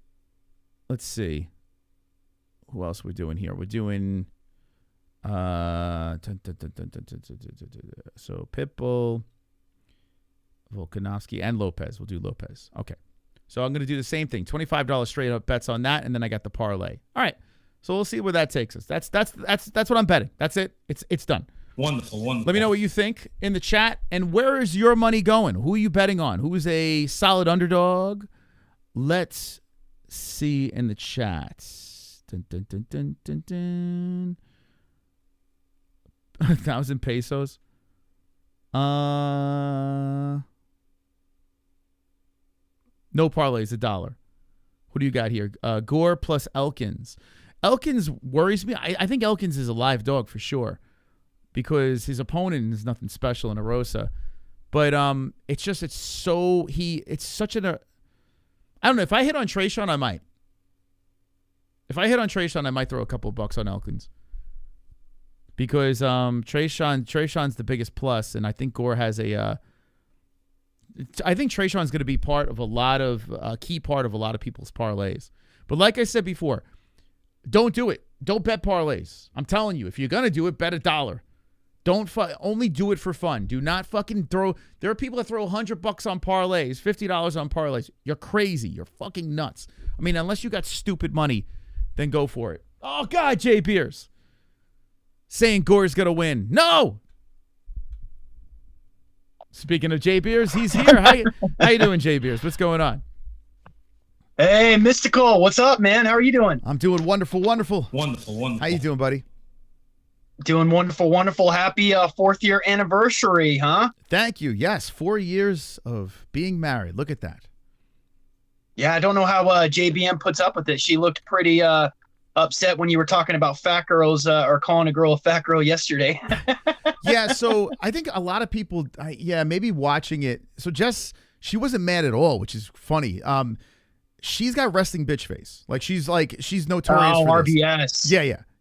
let's see. Who else we're doing here? We're doing so Pitbull, Volkanovski, and Lopez. We'll do Lopez. Okay. So I'm going to do the same thing. $25 straight up bets on that, and then I got the parlay. All right. So we'll see where that takes us. That's what I'm betting. That's it. It's done. Wonderful. Let me know what you think in the chat. And where is your money going? Who are you betting on? Who is a solid underdog? Let's see in the chat. Dun, dun, dun, dun, dun, dun. 1,000 pesos. No parlays, $1. Who do you got here? Gore plus Elkins. Elkins worries me. I think Elkins is a live dog for sure because his opponent is nothing special in Arosa. But it's such an I don't know. If I hit on Trayshawn, I might. If I hit on Trayshawn, I might throw a couple of bucks on Elkins. Because Trayshawn's the biggest plus, and I think Gore has I think Trayshawn's going to be part of a key part of a lot of people's parlays. But like I said before, don't do it. Don't bet parlays. I'm telling you, if you're going to do it, bet $1. Don't only do it for fun. Do not fucking throw. There are people that throw $100 on parlays, $50 on parlays. You're crazy. You're fucking nuts. I mean, unless you got stupid money, then go for it. Oh God, Jay Beers saying Gore's gonna win. No. Speaking of Jay Beers, he's here. How you doing, Jay Beers? What's going on? Hey, Mystical. What's up, man? How are you doing? I'm doing wonderful. Wonderful. How you doing, buddy? Doing wonderful. Happy 4th year anniversary, huh? Thank you. Yes, 4 years of being married. Look at that. Yeah, I don't know how JBM puts up with it. She looked pretty upset when you were talking about fat girls or calling a girl a fat girl yesterday. Yeah, so I think a lot of people, maybe watching it. So Jess, she wasn't mad at all, which is funny. She's got resting bitch face. She's notorious for this. RBS.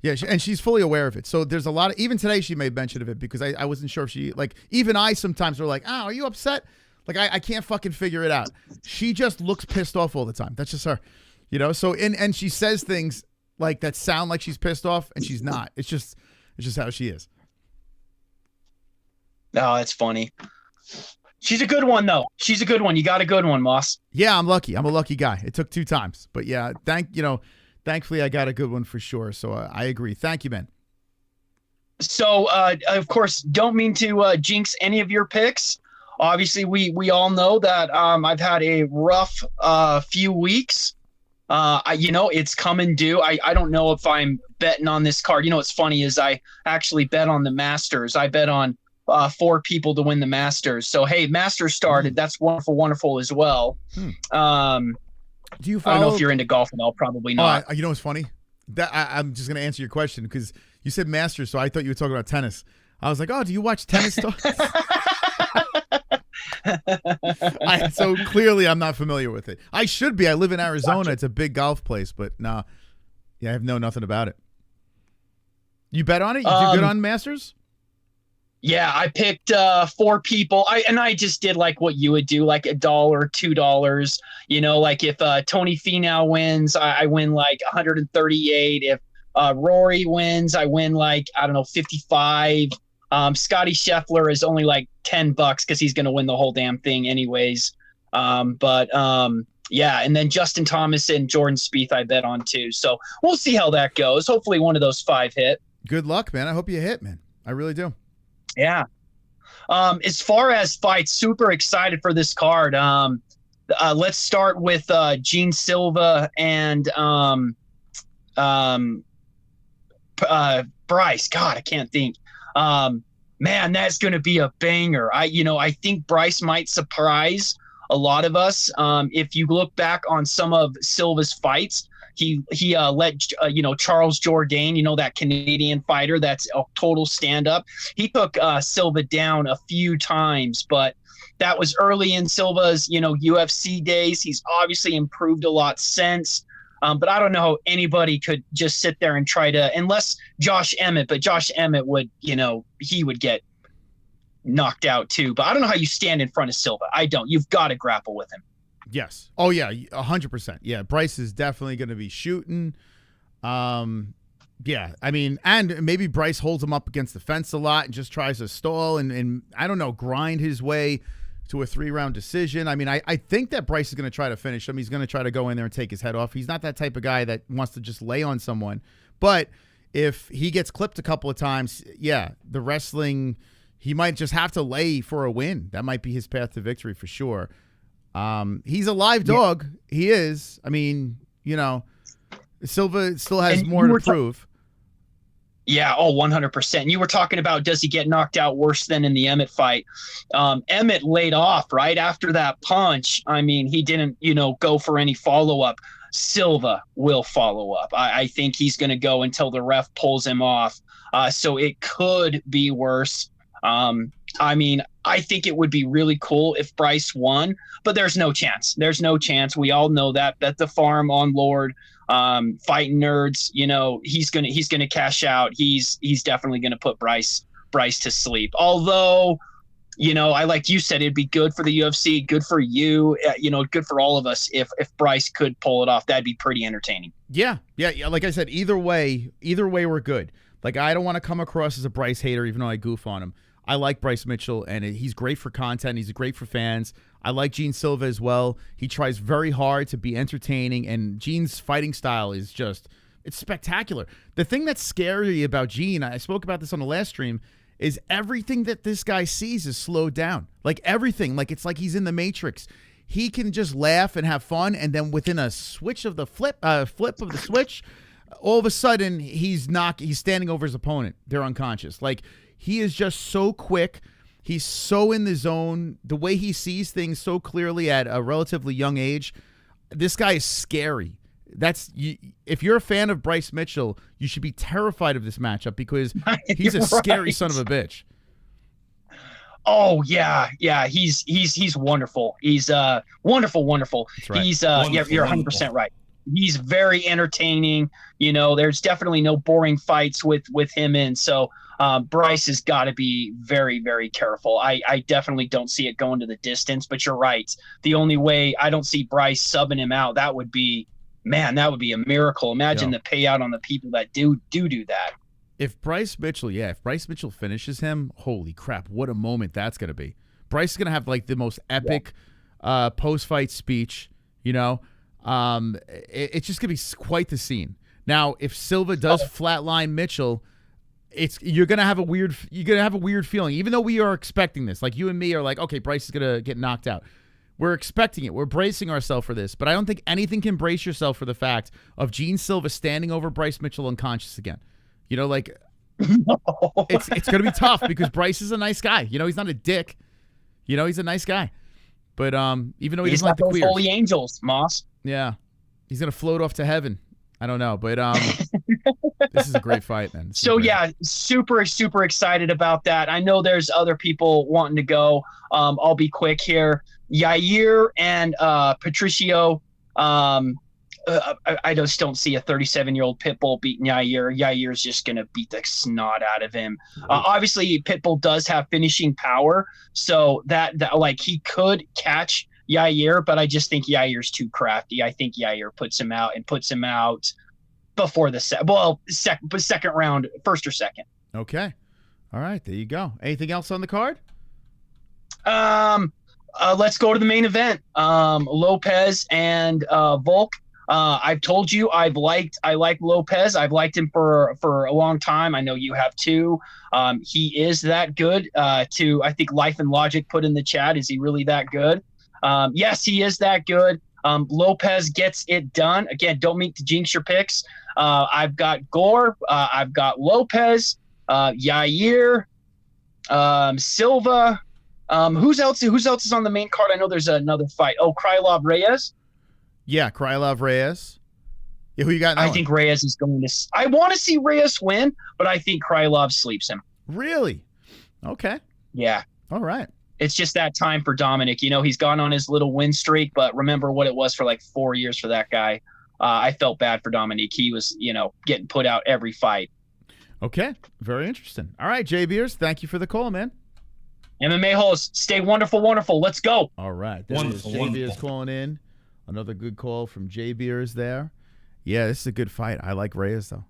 Yeah. And she's fully aware of it. So there's a lot of, even today she made mention of it because I wasn't sure if she, even I sometimes were like, are you upset? I can't fucking figure it out. She just looks pissed off all the time. That's just her, So and she says things that sound like she's pissed off, and she's not. It's just how she is. No, that's funny. She's a good one though. She's a good one. You got a good one, Moss. Yeah, I'm lucky. I'm a lucky guy. It took 2 times, but yeah, thankfully I got a good one for sure. So I agree. Thank you, man. So of course, don't mean to jinx any of your picks. Obviously, we all know that I've had a rough few weeks. It's coming due. I don't know if I'm betting on this card. What's funny is I actually bet on the Masters. I bet on 4 people to win the Masters. So, hey, Masters started. That's wonderful as well. Do you follow? I don't know if you're into golf at all. Probably not. You know what's funny? I'm just going to answer your question because you said Masters, so I thought you were talking about tennis. I was like, oh, do you watch tennis stuff? So clearly I'm not familiar with it. I should be. I live in Arizona. Gotcha. It's a big golf place, but nah. Yeah, I have nothing about it. You bet on it? You do good on Masters? Yeah, I picked 4 people. I just did what you would do, $1, $2. If Tony Finau wins, I win 138. If Rory wins, I win 55. Scotty Scheffler is only $10 because he's going to win the whole damn thing anyways. Yeah, and then Justin Thomas and Jordan Spieth I bet on too. So we'll see how that goes. Hopefully one of those 5 hit. Good luck, man. I hope you hit, man. I really do. Yeah. As far as fights, super excited for this card. Let's start with Jean Silva and Bryce. God, I can't think. Man, that's going to be a banger. I think Bryce might surprise a lot of us. If you look back on some of Silva's fights, He let Charles Jourdain, that Canadian fighter that's a total stand-up. He took Silva down a few times, but that was early in Silva's UFC days. He's obviously improved a lot since. But I don't know how anybody could just sit there and try to, unless Josh Emmett, but Josh Emmett would, he would get knocked out too. But I don't know how you stand in front of Silva. I don't. You've got to grapple with him. Yes. Oh, yeah, 100%. Yeah, Bryce is definitely going to be shooting. Yeah, I mean, and maybe Bryce holds him up against the fence a lot and just tries to stall and I don't know, grind his way to a 3-round decision. I mean, I think that Bryce is going to try to finish him. He's going to try to go in there and take his head off. He's not that type of guy that wants to just lay on someone. But if he gets clipped a couple of times, yeah, the wrestling, he might just have to lay for a win. That might be his path to victory for sure. He's a live dog. Yeah. He is. I mean, Silva still has more to prove. Yeah, 100%. You were talking about, does he get knocked out worse than in the Emmett fight? Emmett laid off right after that punch. I mean, he didn't, go for any follow-up. Silva will follow up. I think he's going to go until the ref pulls him off. So it could be worse. I mean, I think it would be really cool if Bryce won, but there's no chance. There's no chance. We all know that. Bet the farm on Lord. Fighting nerds, he's gonna cash out. He's definitely gonna put Bryce to sleep. Although, I like you said, it'd be good for the UFC, good for you, good for all of us if Bryce could pull it off. That'd be pretty entertaining. Yeah. Like I said, either way we're good. Like, I don't want to come across as a Bryce hater, even though I goof on him. I like Bryce Mitchell, and he's great for content. He's great for fans. I like Jean Silva as well. He tries very hard to be entertaining, and Jean's fighting style is it's spectacular. The thing that's scary about Jean, I spoke about this on the last stream, is everything that this guy sees is slowed down. Like, everything. Like, it's like he's in the Matrix. He can just laugh and have fun, and then within a switch of the flip of the switch, all of a sudden he's standing over his opponent. They're unconscious. Like, he is just so quick. He's so in the zone. The way he sees things so clearly at a relatively young age, this guy is scary. If you're a fan of Bryce Mitchell, you should be terrified of this matchup because he's a scary son of a bitch. Oh yeah, he's wonderful. He's wonderful. Right. He's you're 100% right. He's very entertaining. There's definitely no boring fights with him in. So Bryce has got to be very, very careful. I definitely don't see it going to the distance, but you're right. The only way I don't see Bryce subbing him out, that would be a miracle. Imagine the payout on the people that do that. If Bryce Mitchell finishes him, holy crap, what a moment that's going to be. Bryce is going to have like the most epic post-fight speech, It's just going to be quite the scene. Now, if Silva does flatline Mitchell, you're gonna have a weird feeling, even though we are expecting this. Like, you and me are like, okay, Bryce is gonna get knocked out. We're expecting it. We're bracing ourselves for this. But I don't think anything can brace yourself for the fact of Jean Silva standing over Bryce Mitchell unconscious again. It's gonna be tough because Bryce is a nice guy. He's not a dick. He's a nice guy. But even though he doesn't like the queers, holy angels, Moss. Yeah, he's gonna float off to heaven. I don't know, but this is a great fight, man. So yeah, super, super excited about that. I know there's other people wanting to go. I'll be quick here. Yair and Patricio. I just don't see a 37-year-old Pitbull beating Yair. Yair's just going to beat the snot out of him. Obviously, Pitbull does have finishing power, so that like he could catch Yair, but I just think Yair's too crafty. I think Yair puts him out before the second round, first or second. Okay. All right, there you go. Anything else on the card? Let's go to the main event. Lopez and Volk. I've told you I like Lopez. I've liked him for a long time. I know you have too. He is that good. I think Life and Logic put in the chat, is he really that good? Yes, he is that good. Lopez gets it done. Again, don't mean to jinx your picks. I've got Gore. I've got Lopez, Yair, Silva. Who's else is on the main card? I know there's another fight. Oh, Krylov Reyes. Yeah, Krylov Reyes. Yeah, who you got? I think Reyes is going to. I want to see Reyes win, but I think Krylov sleeps him. Really? Okay. Yeah. All right. It's just that time for Dominick. He's gone on his little win streak, but remember what it was for like 4 years for that guy. I felt bad for Dominick. He was, getting put out every fight. Okay. Very interesting. All right, Jay Beers, thank you for the call, man. MMA-Holes, stay wonderful, wonderful. Let's go. All right. Jay Beers calling in. Another good call from Jay Beers there. Yeah, this is a good fight. I like Reyes, though.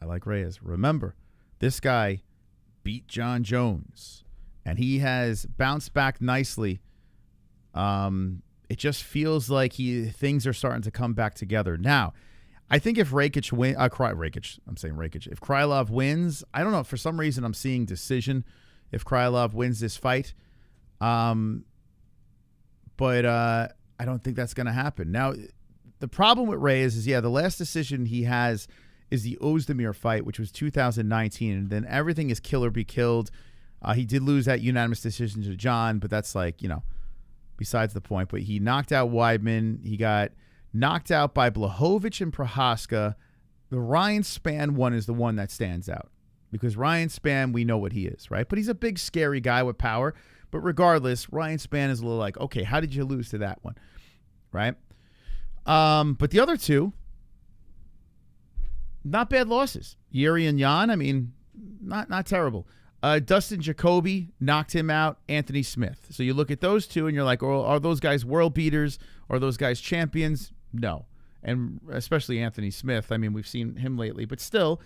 I like Reyes. Remember, this guy beat John Jones, and he has bounced back nicely. It just feels like things are starting to come back together. Now, I think if If Krylov wins, I don't know. For some reason, I'm seeing decision if Krylov wins this fight. But I don't think that's going to happen. Now, the problem with Reyes is, the last decision he has is the Ozdemir fight, which was 2019, and then everything is kill or be killed. He did lose that unanimous decision to John, but that's besides the point. But he knocked out Weidman. He got knocked out by Blachowicz and Prohaska. The Ryan Spann one is the one that stands out because Ryan Spann, we know what he is, right? But he's a big, scary guy with power. But regardless, Ryan Spann is a little like, okay, how did you lose to that one, right? But the other two, not bad losses. Yair and Jan, I mean, not terrible. Dustin Jacoby knocked him out. Anthony Smith. So you look at those two and you're like, oh, are those guys world beaters? Are those guys champions? No. And especially Anthony Smith. I mean, we've seen him lately, but still,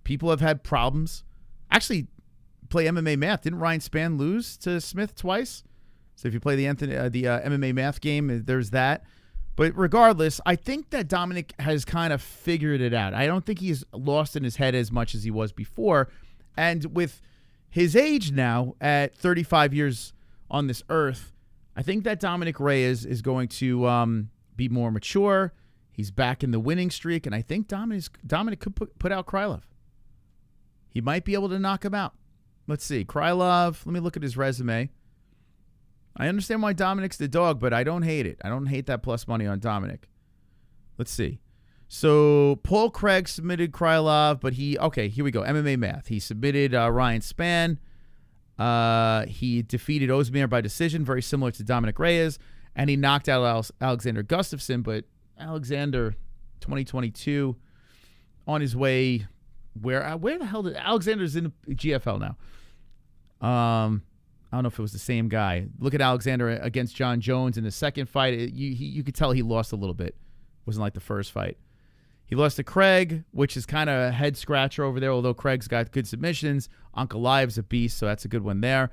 people have had problems. Actually, play MMA math. Didn't Ryan Spann lose to Smith twice? So if you play the MMA math game, there's that. But regardless, I think that Dominick has kind of figured it out. I don't think he's lost in his head as much as he was before. And with his age now at 35 years on this earth, I think that Dominick Reyes is going to be more mature. He's back in the winning streak, and I think Dominick could put out Krylov. He might be able to knock him out. Let's see. Krylov, let me look at his resume. I understand why Dominick's the dog, but I don't hate it. I don't hate that plus money on Dominick. Let's see. So Paul Craig submitted Krylov, but okay, here we go. MMA math. He submitted Ryan Spann. He defeated Ozdemir by decision, very similar to Dominick Reyes, and he knocked out Alexander Gustafsson, but Alexander, 2022, on his way, where the hell did Alexander's in GFL now? I don't know if it was the same guy. Look at Alexander against John Jones in the second fight. You could tell he lost a little bit. It wasn't like the first fight. He lost to Craig, which is kind of a head scratcher over there, although Craig's got good submissions. Ankalaev's a beast, so that's a good one there.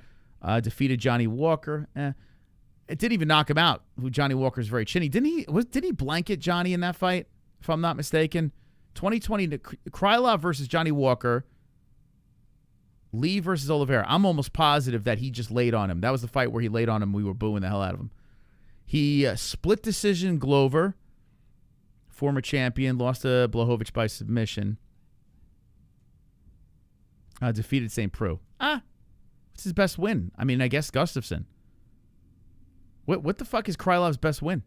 Defeated Johnny Walker. It didn't even knock him out. Johnny Walker's very chinny. Did he blanket Johnny in that fight, if I'm not mistaken? 2020, Krylov versus Johnny Walker. Lee versus Oliveira. I'm almost positive that he just laid on him. That was the fight where he laid on him. We were booing the hell out of him. He split decision Glover, former champion, lost to Blachowicz by submission. Defeated St. Preux. What's his best win? I mean, I guess Gustafsson. What the fuck is Krylov's best win?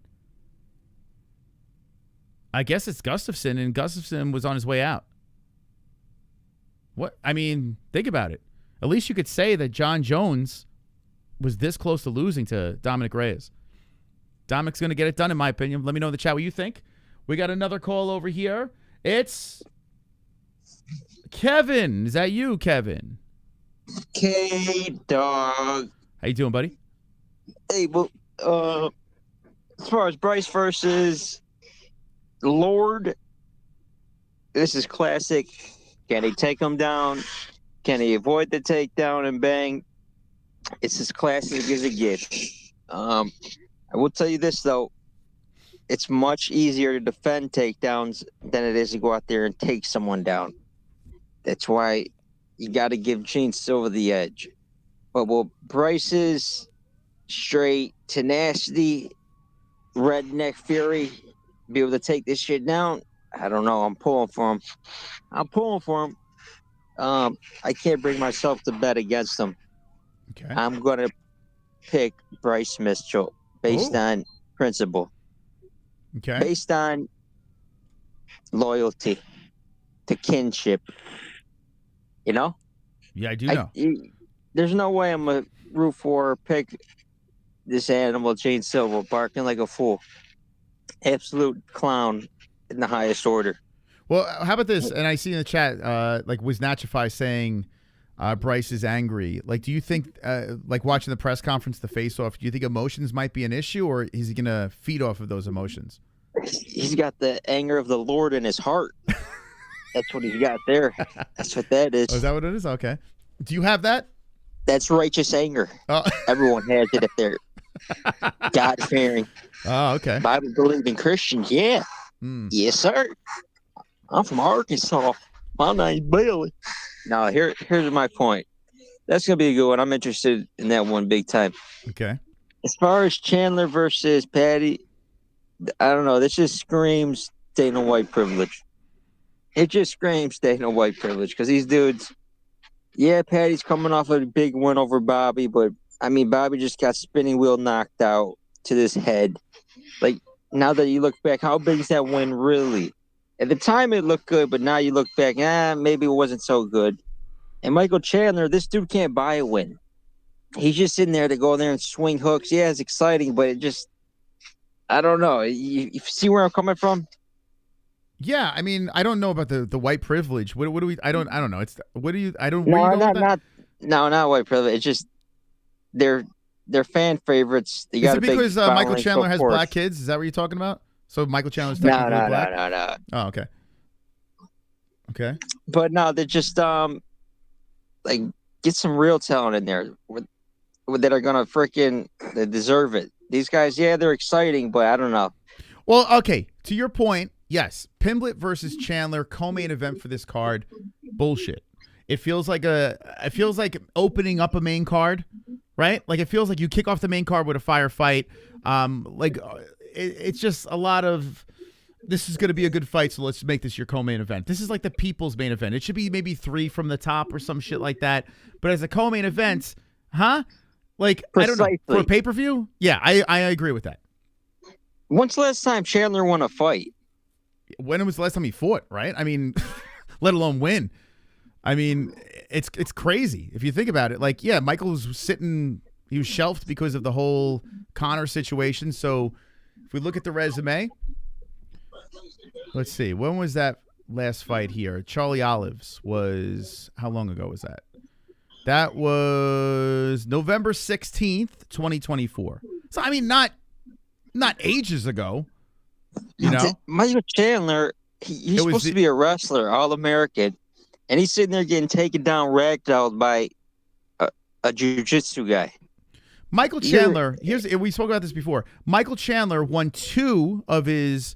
I guess it's Gustafsson, and Gustafsson was on his way out. What? I mean, think about it. At least you could say that John Jones was this close to losing to Dominick Reyes. Dominick's going to get it done, in my opinion. Let me know in the chat what you think. We got another call over here. It's Kevin. Is that you, Kevin? K-Dog. How you doing, buddy? Hey, well, as far as Bryce versus Lord, this is classic. Can he take him down? Can he avoid the takedown and bang? It's as classic as it gets. I will tell you this, though. It's much easier to defend takedowns than it is to go out there and take someone down. That's why you got to give Jean Silva the edge. But will Bryce's straight tenacity, redneck fury be able to take this shit down? I don't know. I'm pulling for him. I can't bring myself to bet against him. Okay. I'm going to pick Bryce Mitchell based on principle. Okay. Based on loyalty, to kinship. You know? Yeah, I do know. There's no way I'm going to root for or pick this animal, Jean Silva, barking like a fool. Absolute clown in the highest order. Well, how about this? And I see in the chat, was Natchify saying Bryce is angry. Like, do you think, like watching the press conference, the face-off, do you think emotions might be an issue, or is he going to feed off of those emotions? He's got the anger of the Lord in his heart. That's what he's got there. That's what that is. Oh, is that what it is? Okay. Do you have that? That's righteous anger. Oh. Everyone has it if they're God-fearing. Oh, okay. Bible-believing Christians, yeah. Yes, sir. I'm from Arkansas. My name's Billy. Now, here's my point. That's going to be a good one. I'm interested in that one big time. Okay. As far as Chandler versus Paddy, I don't know. This just screams Dana White privilege. It just screams Dana White privilege because these dudes, yeah, Paddy's coming off a big win over Bobby, but, I mean, Bobby just got spinning wheel knocked out to this head. Like, now that you look back, how big is that win really? At the time, it looked good, but now you look back, maybe it wasn't so good. And Michael Chandler, this dude can't buy a win. He's just sitting there to go there and swing hooks. Yeah, it's exciting, but it just, I don't know. You see where I'm coming from? Yeah, I mean, I don't know about the white privilege. What do we? I don't know. It's what do you? I don't. No, not white privilege. It's just they're fan favorites. They Is it because Michael Chandler has black kids? Is that what you're talking about? So Michael Chandler's technically black? No. Oh, okay. Okay. But no, they're just like get some real talent in there that are gonna freaking deserve it. These guys, yeah, they're exciting, but I don't know. Well, okay. To your point, yes, Pimblett versus Chandler, co-main event for this card. Bullshit. It feels like opening up a main card, right? Like it feels like you kick off the main card with a firefight. It's just a lot of, this is going to be a good fight, so let's make this your co-main event. This is like the people's main event. It should be maybe 3 from the top or some shit like that. But as a co-main event, like, Precisely. I don't know, for a pay-per-view? Yeah, I agree with that. When's the last time Chandler won a fight? When was the last time he fought, right? I mean, let alone win. I mean, it's crazy if you think about it. Like, yeah, Michael was he was shelved because of the whole Conor situation. So if we look at the resume, let's see. When was that last fight here? Charlie Olives was, how long ago was that? That was November 16th, 2024. So, I mean, not ages ago, you know? Michael Chandler, he's supposed to be a wrestler, All-American, and he's sitting there getting taken down, ragdolled by a jiu-jitsu guy. Michael Chandler, we spoke about this before. Michael Chandler won 2 of his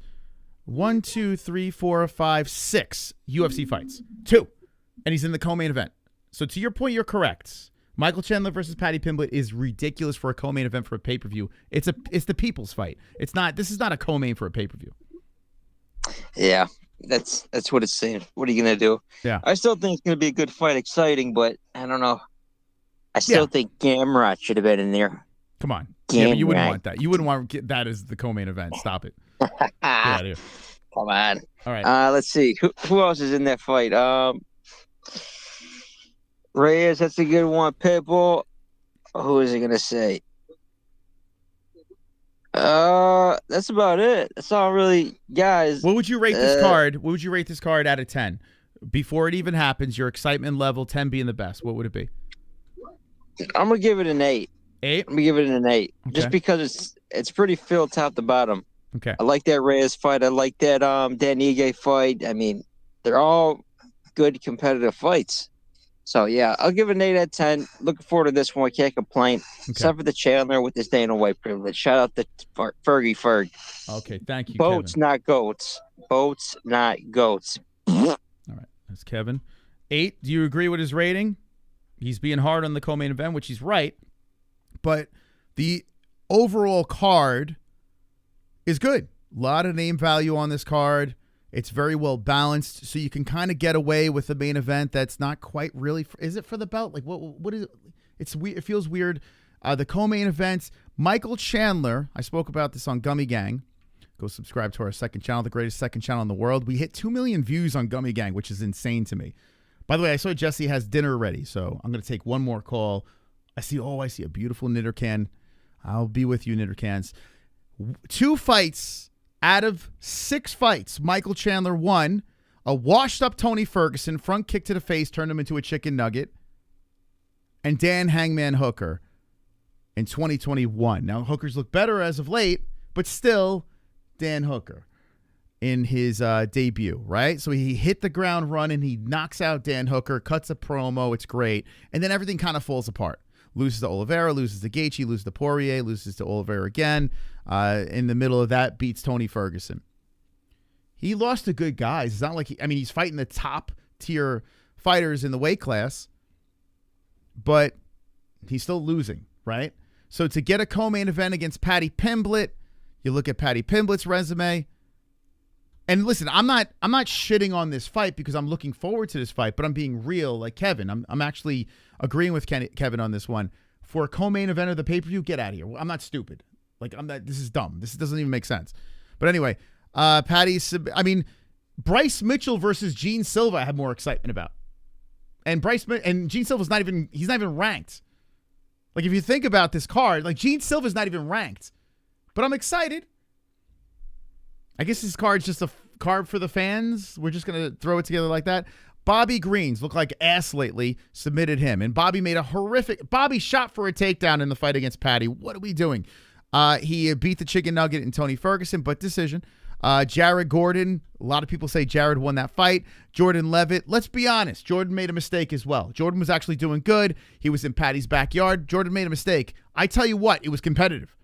1, 2, 3, 4, 5, 6 UFC fights. 2. And he's in the co-main event. So to your point, you're correct. Michael Chandler versus Paddy Pimblett is ridiculous for a co-main event for a pay-per-view. It's the people's fight. This is not a co-main for a pay-per-view. Yeah, that's what it seems. What are you gonna do? Yeah. I still think it's gonna be a good fight, exciting, but I don't know. I still think Gamrot should have been in there. Come on. Yeah, but you wouldn't want that. You wouldn't want that as the co-main event. Stop it. Get out of here. Come on. All right. Let's see. Who else is in that fight? Reyes, that's a good one. Pitbull. Who is he gonna say? That's about it. That's all really, guys. What would you rate this card? What would you rate this card out of 10? Before it even happens, your excitement level, 10 being the best. What would it be? I'm gonna give it an 8. 8? I'm gonna give it an 8, Okay. just because it's pretty filled top to bottom. Okay. I like that Reyes fight. I like that Dan Ige fight. I mean, they're all good competitive fights. So yeah, I'll give it an 8 out of 10. Looking forward to this one. I can't complain. Except for the Chandler with this Dana White privilege. Shout out to Fergie Ferg. Okay, thank you, Boats, Kevin. not goats. Boats, not goats. All right, that's Kevin. 8, do you agree with his rating? He's being hard on the co-main event, which he's right. But the overall card is good. A lot of name value on this card. It's very well balanced, so you can kind of get away with the main event that's not quite really is it for the belt? Like what is it? It's weird. It feels weird. The co-main events, Michael Chandler, I spoke about this on Gummy Gang. Go subscribe to our second channel, the greatest second channel in the world. We hit 2 million views on Gummy Gang, which is insane to me. By the way, I saw Jesse has dinner ready, so I'm going to take one more call. I see a beautiful knitter can. I'll be with you, knitter cans. 2 fights out of 6 fights. Michael Chandler won. A washed-up Tony Ferguson, front kick to the face, turned him into a chicken nugget. And Dan Hangman Hooker in 2021. Now, Hookers look better as of late, but still Dan Hooker in his debut, right? So he hit the ground running. He knocks out Dan Hooker, cuts a promo. It's great. And then everything kind of falls apart. Loses to Oliveira, loses to Gaethje, loses to Poirier, loses to Oliveira again. In the middle of that, beats Tony Ferguson. He lost to good guys. It's not like he's fighting the top tier fighters in the weight class, but he's still losing, right? So to get a co-main event against Paddy Pimblett, you look at Paddy Pimblett's resume. And listen, I'm not shitting on this fight because I'm looking forward to this fight, but I'm being real like Kevin. I'm actually agreeing with Kevin on this one. For a co-main event of the pay-per-view, get out of here. I'm not stupid. This is dumb. This doesn't even make sense. But anyway, Bryce Mitchell versus Jean Silva I had more excitement about. And Jean Silva's not even ranked. Like, if you think about this card, like, Jean Silva's not even ranked. But I'm excited. I guess this card's just a card for the fans. We're just going to throw it together like that. Bobby Green's looked like ass lately. Submitted him. And Bobby Bobby shot for a takedown in the fight against Paddy. What are we doing? He beat the chicken nugget in Tony Ferguson, but decision. Jared Gordon. A lot of people say Jared won that fight. Jordan Levitt. Let's be honest. Jordan made a mistake as well. Jordan was actually doing good. He was in Paddy's backyard. Jordan made a mistake. I tell you what, it was competitive.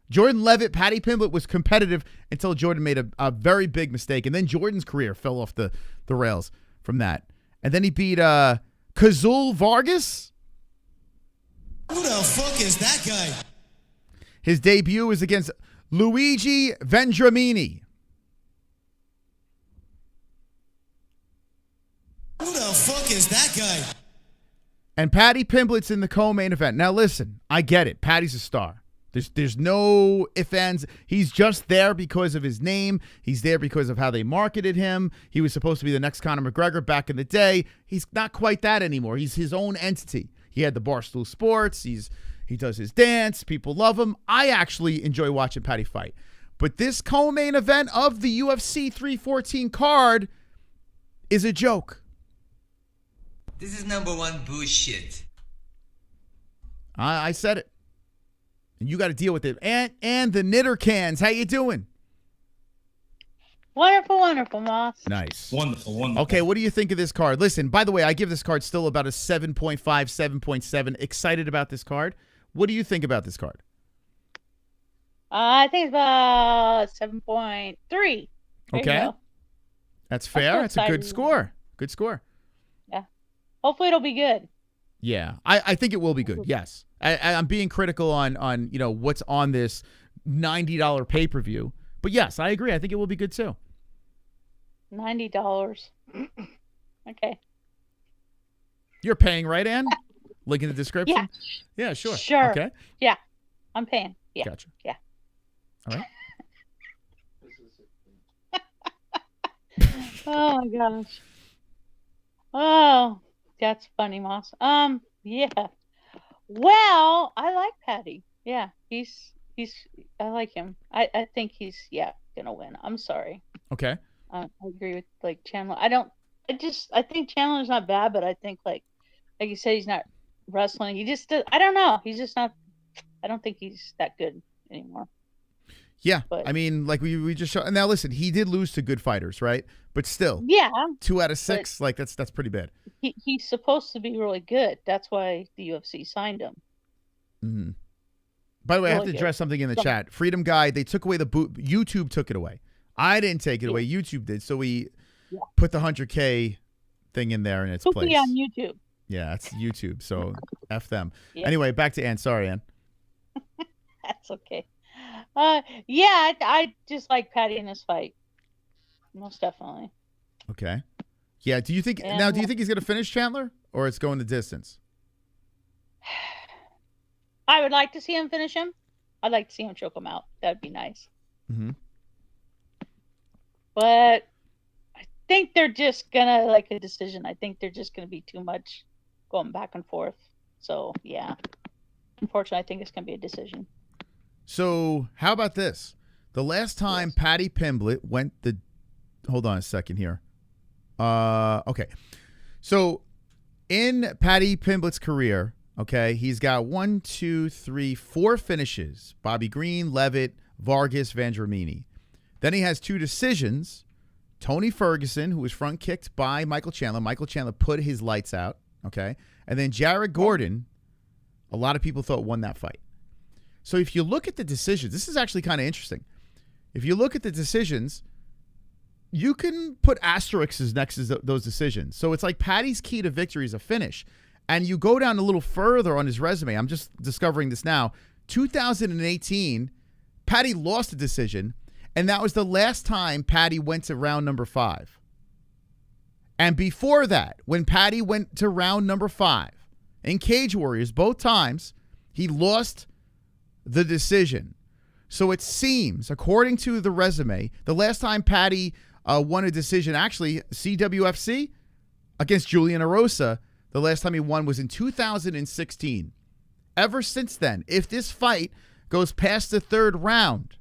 Jordan Levitt, Paddy Pimblett was competitive until Jordan made a very big mistake. And then Jordan's career fell off the rails from that. And then he beat Kazul Vargas. Who the fuck is that guy? His debut was against Luigi Vendramini. Who the fuck is that guy? And Paddy Pimblett's in the co-main event. Now listen, I get it. Paddy's a star. There's no ifs, ands. He's just there because of his name. He's there because of how they marketed him. He was supposed to be the next Conor McGregor back in the day. He's not quite that anymore. He's his own entity. He had the Barstool Sports. He does his dance. People love him. I actually enjoy watching Paddy fight. But this co-main event of the UFC 314 card is a joke. This is number one bullshit. I said it. And you got to deal with it. And the knitter cans. How you doing? Wonderful, wonderful, Moss. Nice. Wonderful. Okay, what do you think of this card? Listen, by the way, I give this card still about a 7.5, 7.7. Excited about this card. What do you think about this card? I think it's about 7.3. Okay. That's fair. That's a good score. Good score. Yeah. Hopefully it'll be good. Yeah. I think it will be good. Yes. I'm being critical on what's on this $90 pay-per-view. But yes, I agree. I think it will be good too. $90. Okay. You're paying, right, Ann? Link in the description? Yeah. Yeah, sure. Sure. Okay. Yeah. I'm paying. Yeah. Gotcha. Yeah. All right. Oh my gosh. Oh, that's funny, Moss. Yeah. Well, I like Paddy. Yeah, he's I like him. I think he's gonna win. I'm sorry. Okay. I agree with Chandler. I think Chandler's not bad, but I think like you said, he's not wrestling. He just I don't know. He's just not. I don't think he's that good anymore. Yeah, But- I mean, like we just showed. Now, listen, he did lose to good fighters, right? But still, Yeah. 2 out of 6, like that's pretty bad. He's supposed to be really good. That's why the UFC signed him. Mm-hmm. By the way, I have Really to good. address something in the Go. chat. Freedom Guy, they took away the boot. YouTube took it away. I didn't take it away. YouTube did. So we put the 100K thing in there in its He'll place. be on YouTube. Yeah, it's YouTube. So F them. Yeah. Anyway, back to Ann. Sorry, Ann. That's okay. Yeah, I just like Paddy in this fight. Most definitely. Okay. Yeah. Do you think Yeah. do you think he's gonna finish Chandler, or it's going the distance? I would like to see him finish him. I'd like to see him choke him out. That'd be nice. Mm-hmm. But I think they're just gonna like a decision. I think they're just gonna be too much going back and forth. So yeah, unfortunately, I think it's gonna be a decision. So how about this? The last time Paddy Pimblett went the, hold on a second here. Okay, so in Paddy Pimblett's career, okay, he's got 4 finishes: Bobby Green, Levitt, Vargas, Vendramini. Then he has 2 decisions: Tony Ferguson, who was front kicked by Michael Chandler. Michael Chandler put his lights out, okay, and then Jared Gordon. A lot of people thought won that fight. So if you look at the decisions, this is actually kind of interesting. If you look at the decisions, you can put asterisks next to those decisions. So it's like Paddy's key to victory is a finish. And you go down a little further on his resume. I'm just discovering this now. 2018, Paddy lost a decision, and that was the last time Paddy went to round number 5. And before that, when Paddy went to round number 5 in Cage Warriors, both times, he lost the decision. So it seems, according to the resume, the last time Paddy won a decision, actually, CWFC against Julian Erosa, the last time he won was in 2016. Ever since then, if this fight goes past the 3rd round,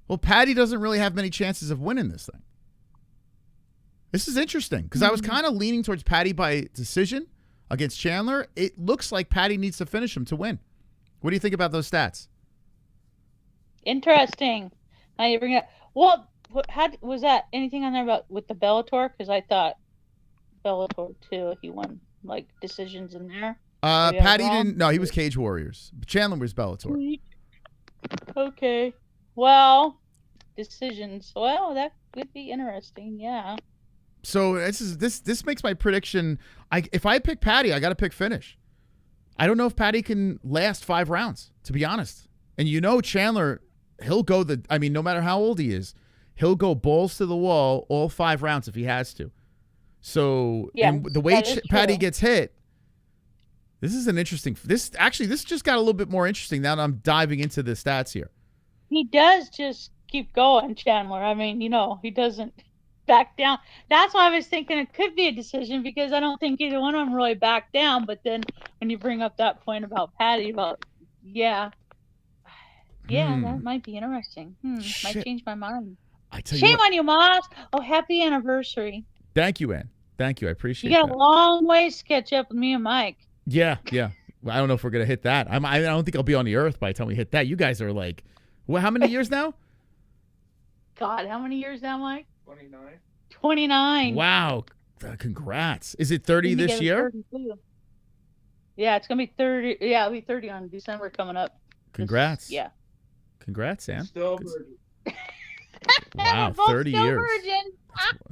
well, Paddy doesn't really have many chances of winning this thing. This is interesting because I was kind of leaning towards Paddy by decision against Chandler. It looks like Paddy needs to finish him to win. What do you think about those stats? Interesting. Now you bring it up. Well, how was that? Anything on there about with the Bellator? Because I thought Bellator too. He won like decisions in there. Paddy didn't. No, he was Cage Warriors. Chandler was Bellator. Okay. Well, decisions. Well, that could be interesting. Yeah. So this makes my prediction. If I pick Paddy, I got to pick finish. I don't know if Paddy can last 5 rounds, to be honest. And you know Chandler, he'll go no matter how old he is, he'll go balls to the wall all 5 rounds if he has to. So and the way Paddy gets hit, this is an interesting. This just got a little bit more interesting now that I'm diving into the stats here. He does just keep going, Chandler. I mean, he doesn't back down. That's why I was thinking it could be a decision because I don't think either one of them really back down. But then when you bring up that point about Paddy, that might be interesting. Might change my mind. Shame on you, Moss. Oh, happy anniversary. Thank you, Ann. Thank you. I appreciate it. You got a long ways to catch up with me and Mike. Yeah. Well, I don't know if we're gonna hit that. I don't think I'll be on the earth by the time we hit that. You guys are like, how many years now? God, how many years now, Mike? 29. Wow. Congrats. Is it 30 this year? 32. Yeah, it's going to be 30. Yeah, it'll be 30 on December coming up. Congrats. Yeah. Congrats, Sam. Still a virgin. Wow, 30 years. Virgin.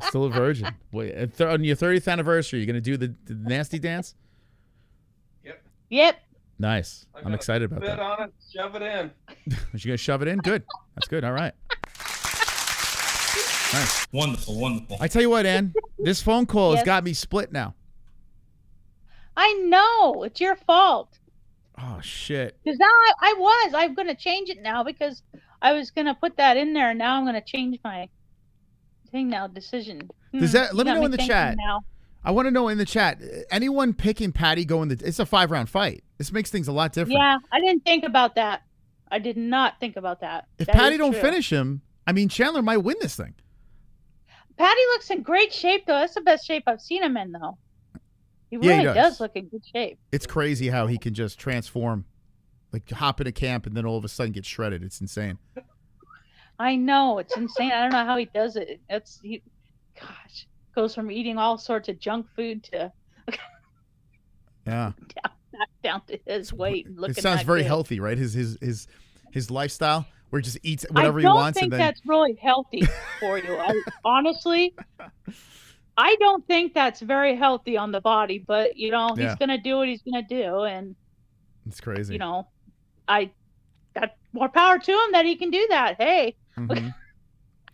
Still a virgin. Wait, on your 30th anniversary, you're going to do the nasty dance? Yep. Nice. I'm excited about that. Spit on it, shove it in. Is you going to shove it in? Good. That's good. All right. Nice. Wonderful. I tell you what, Ann, this phone call has got me split now. I know. It's your fault. Oh, shit. Because now I'm going to change it now because I was going to put that in there and now I'm going to change my thing now, decision. Does that, let me know in the chat. Now. I want to know in the chat, anyone picking Paddy going it's a 5-round fight. This makes things a lot different. Yeah, I didn't think about that. I did not think about that. If Paddy don't finish him, Chandler might win this thing. Paddy looks in great shape, though. That's the best shape I've seen him in, though. He really does look in good shape. It's crazy how he can just transform, like hop in a camp and then all of a sudden get shredded. It's insane. I know. It's insane. I don't know how he does it. Goes from eating all sorts of junk food to down to his weight. And looking it sounds very healthy, right? His lifestyle where he just eats whatever he wants. I don't think that's really healthy for you. Honestly, I don't think that's very healthy on the body. But he's gonna do what he's gonna do, and it's crazy. I got more power to him that he can do that. Hey,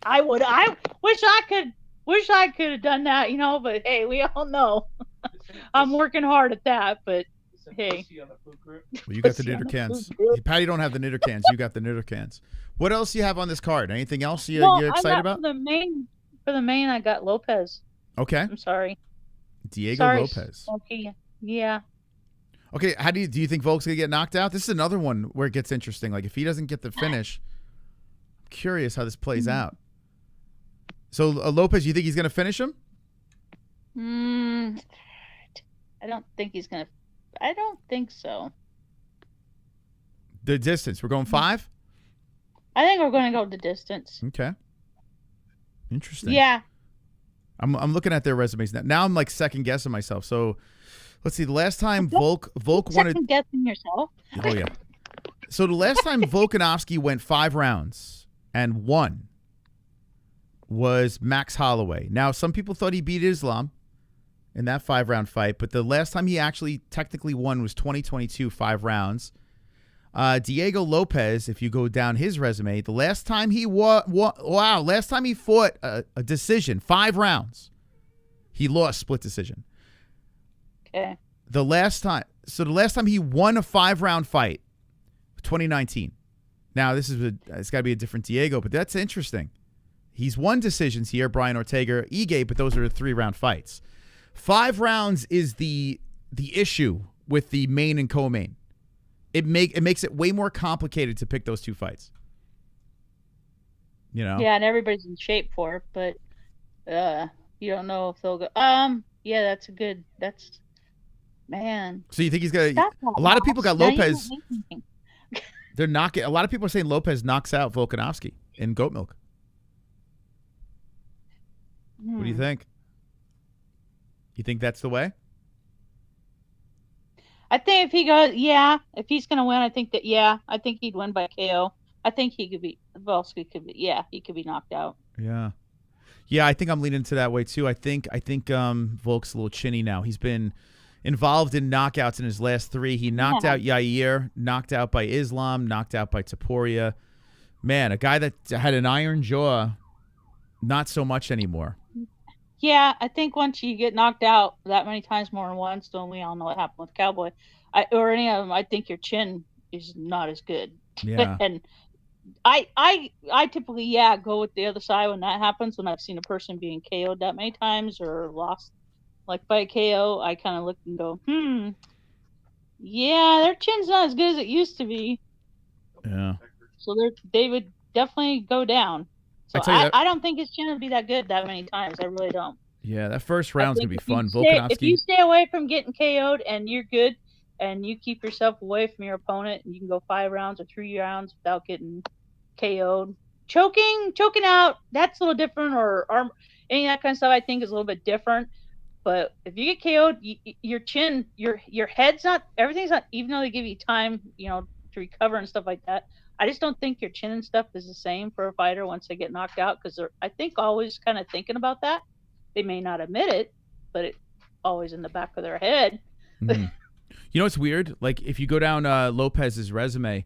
I wish I could have done that, but hey, we all know I'm working hard at that. But Hey. Well, you got the knitter cans. Patty don't have the knitter cans. You got the knitter cans. What else you have on this card? Anything else you're excited about? For the main, I got Lopez. Okay. I'm sorry. Diego Lopez. Okay. Yeah. Okay. How do you think Volk's gonna get knocked out? This is another one where it gets interesting. Like if he doesn't get the finish, I'm curious how this plays out. So Lopez, you think he's gonna finish him? I don't think he's gonna. I don't think so. The distance. We're going 5? I think we're going to go the distance. Okay. Interesting. Yeah. I'm looking at their resumes now. Now I'm like second guessing myself. So let's see. The last time Volk wanted. Second guessing yourself. Oh yeah. So the last time Volkanovski went 5 rounds and won was Max Holloway. Now some people thought he beat Islam in that 5-round fight, but the last time he actually technically won was 2022, 5 rounds. Diego Lopez, if you go down his resume, the last time he last time he fought a decision, 5 rounds, he lost split decision. Okay. The last time he won a 5-round fight, 2019. Now it's got to be a different Diego, but that's interesting. He's won decisions here, Brian Ortega, Ige, but those are 3-round fights. 5 rounds is the issue with the main and co-main. It makes it way more complicated to pick those 2 fights. You know? Yeah, and everybody's in shape for it, but you don't know if they'll go. Yeah, man. So you think he's gonna? A lot of people got Lopez. They're knocking. A lot of people are saying Lopez knocks out Volkanovski in goat milk. What do you think? You think that's the way? I think if he's going to win, I think he'd win by KO. I think he could be knocked out. Yeah. Yeah, I think I'm leaning to that way too. I think Volk's a little chinny now. He's been involved in knockouts in his last 3. He knocked out Yair, knocked out by Islam, knocked out by Topuria. Man, a guy that had an iron jaw, not so much anymore. Yeah, I think once you get knocked out that many times more than once, don't we all know what happened with Cowboy, or any of them, I think your chin is not as good. Yeah. And I typically go with the other side when that happens. When I've seen a person being KO'd that many times or lost like by a KO, I kind of look and go, yeah, their chin's not as good as it used to be. Yeah. So they would definitely go down. So I don't think his chin would be that good that many times. I really don't. Yeah, that first round's going to be fun. If you stay away from getting KO'd and you're good and you keep yourself away from your opponent and you can go 5 rounds or 3 rounds without getting KO'd. Choking out, that's a little different, or any of that kind of stuff I think is a little bit different. But if you get KO'd, your chin, your head's not, everything's not, even though they give you time, to recover and stuff like that. I just don't think your chin and stuff is the same for a fighter once they get knocked out, because they're, I think, always kind of thinking about that. They may not admit it, but it's always in the back of their head. You know what's weird? Like, if you go down Lopez's resume,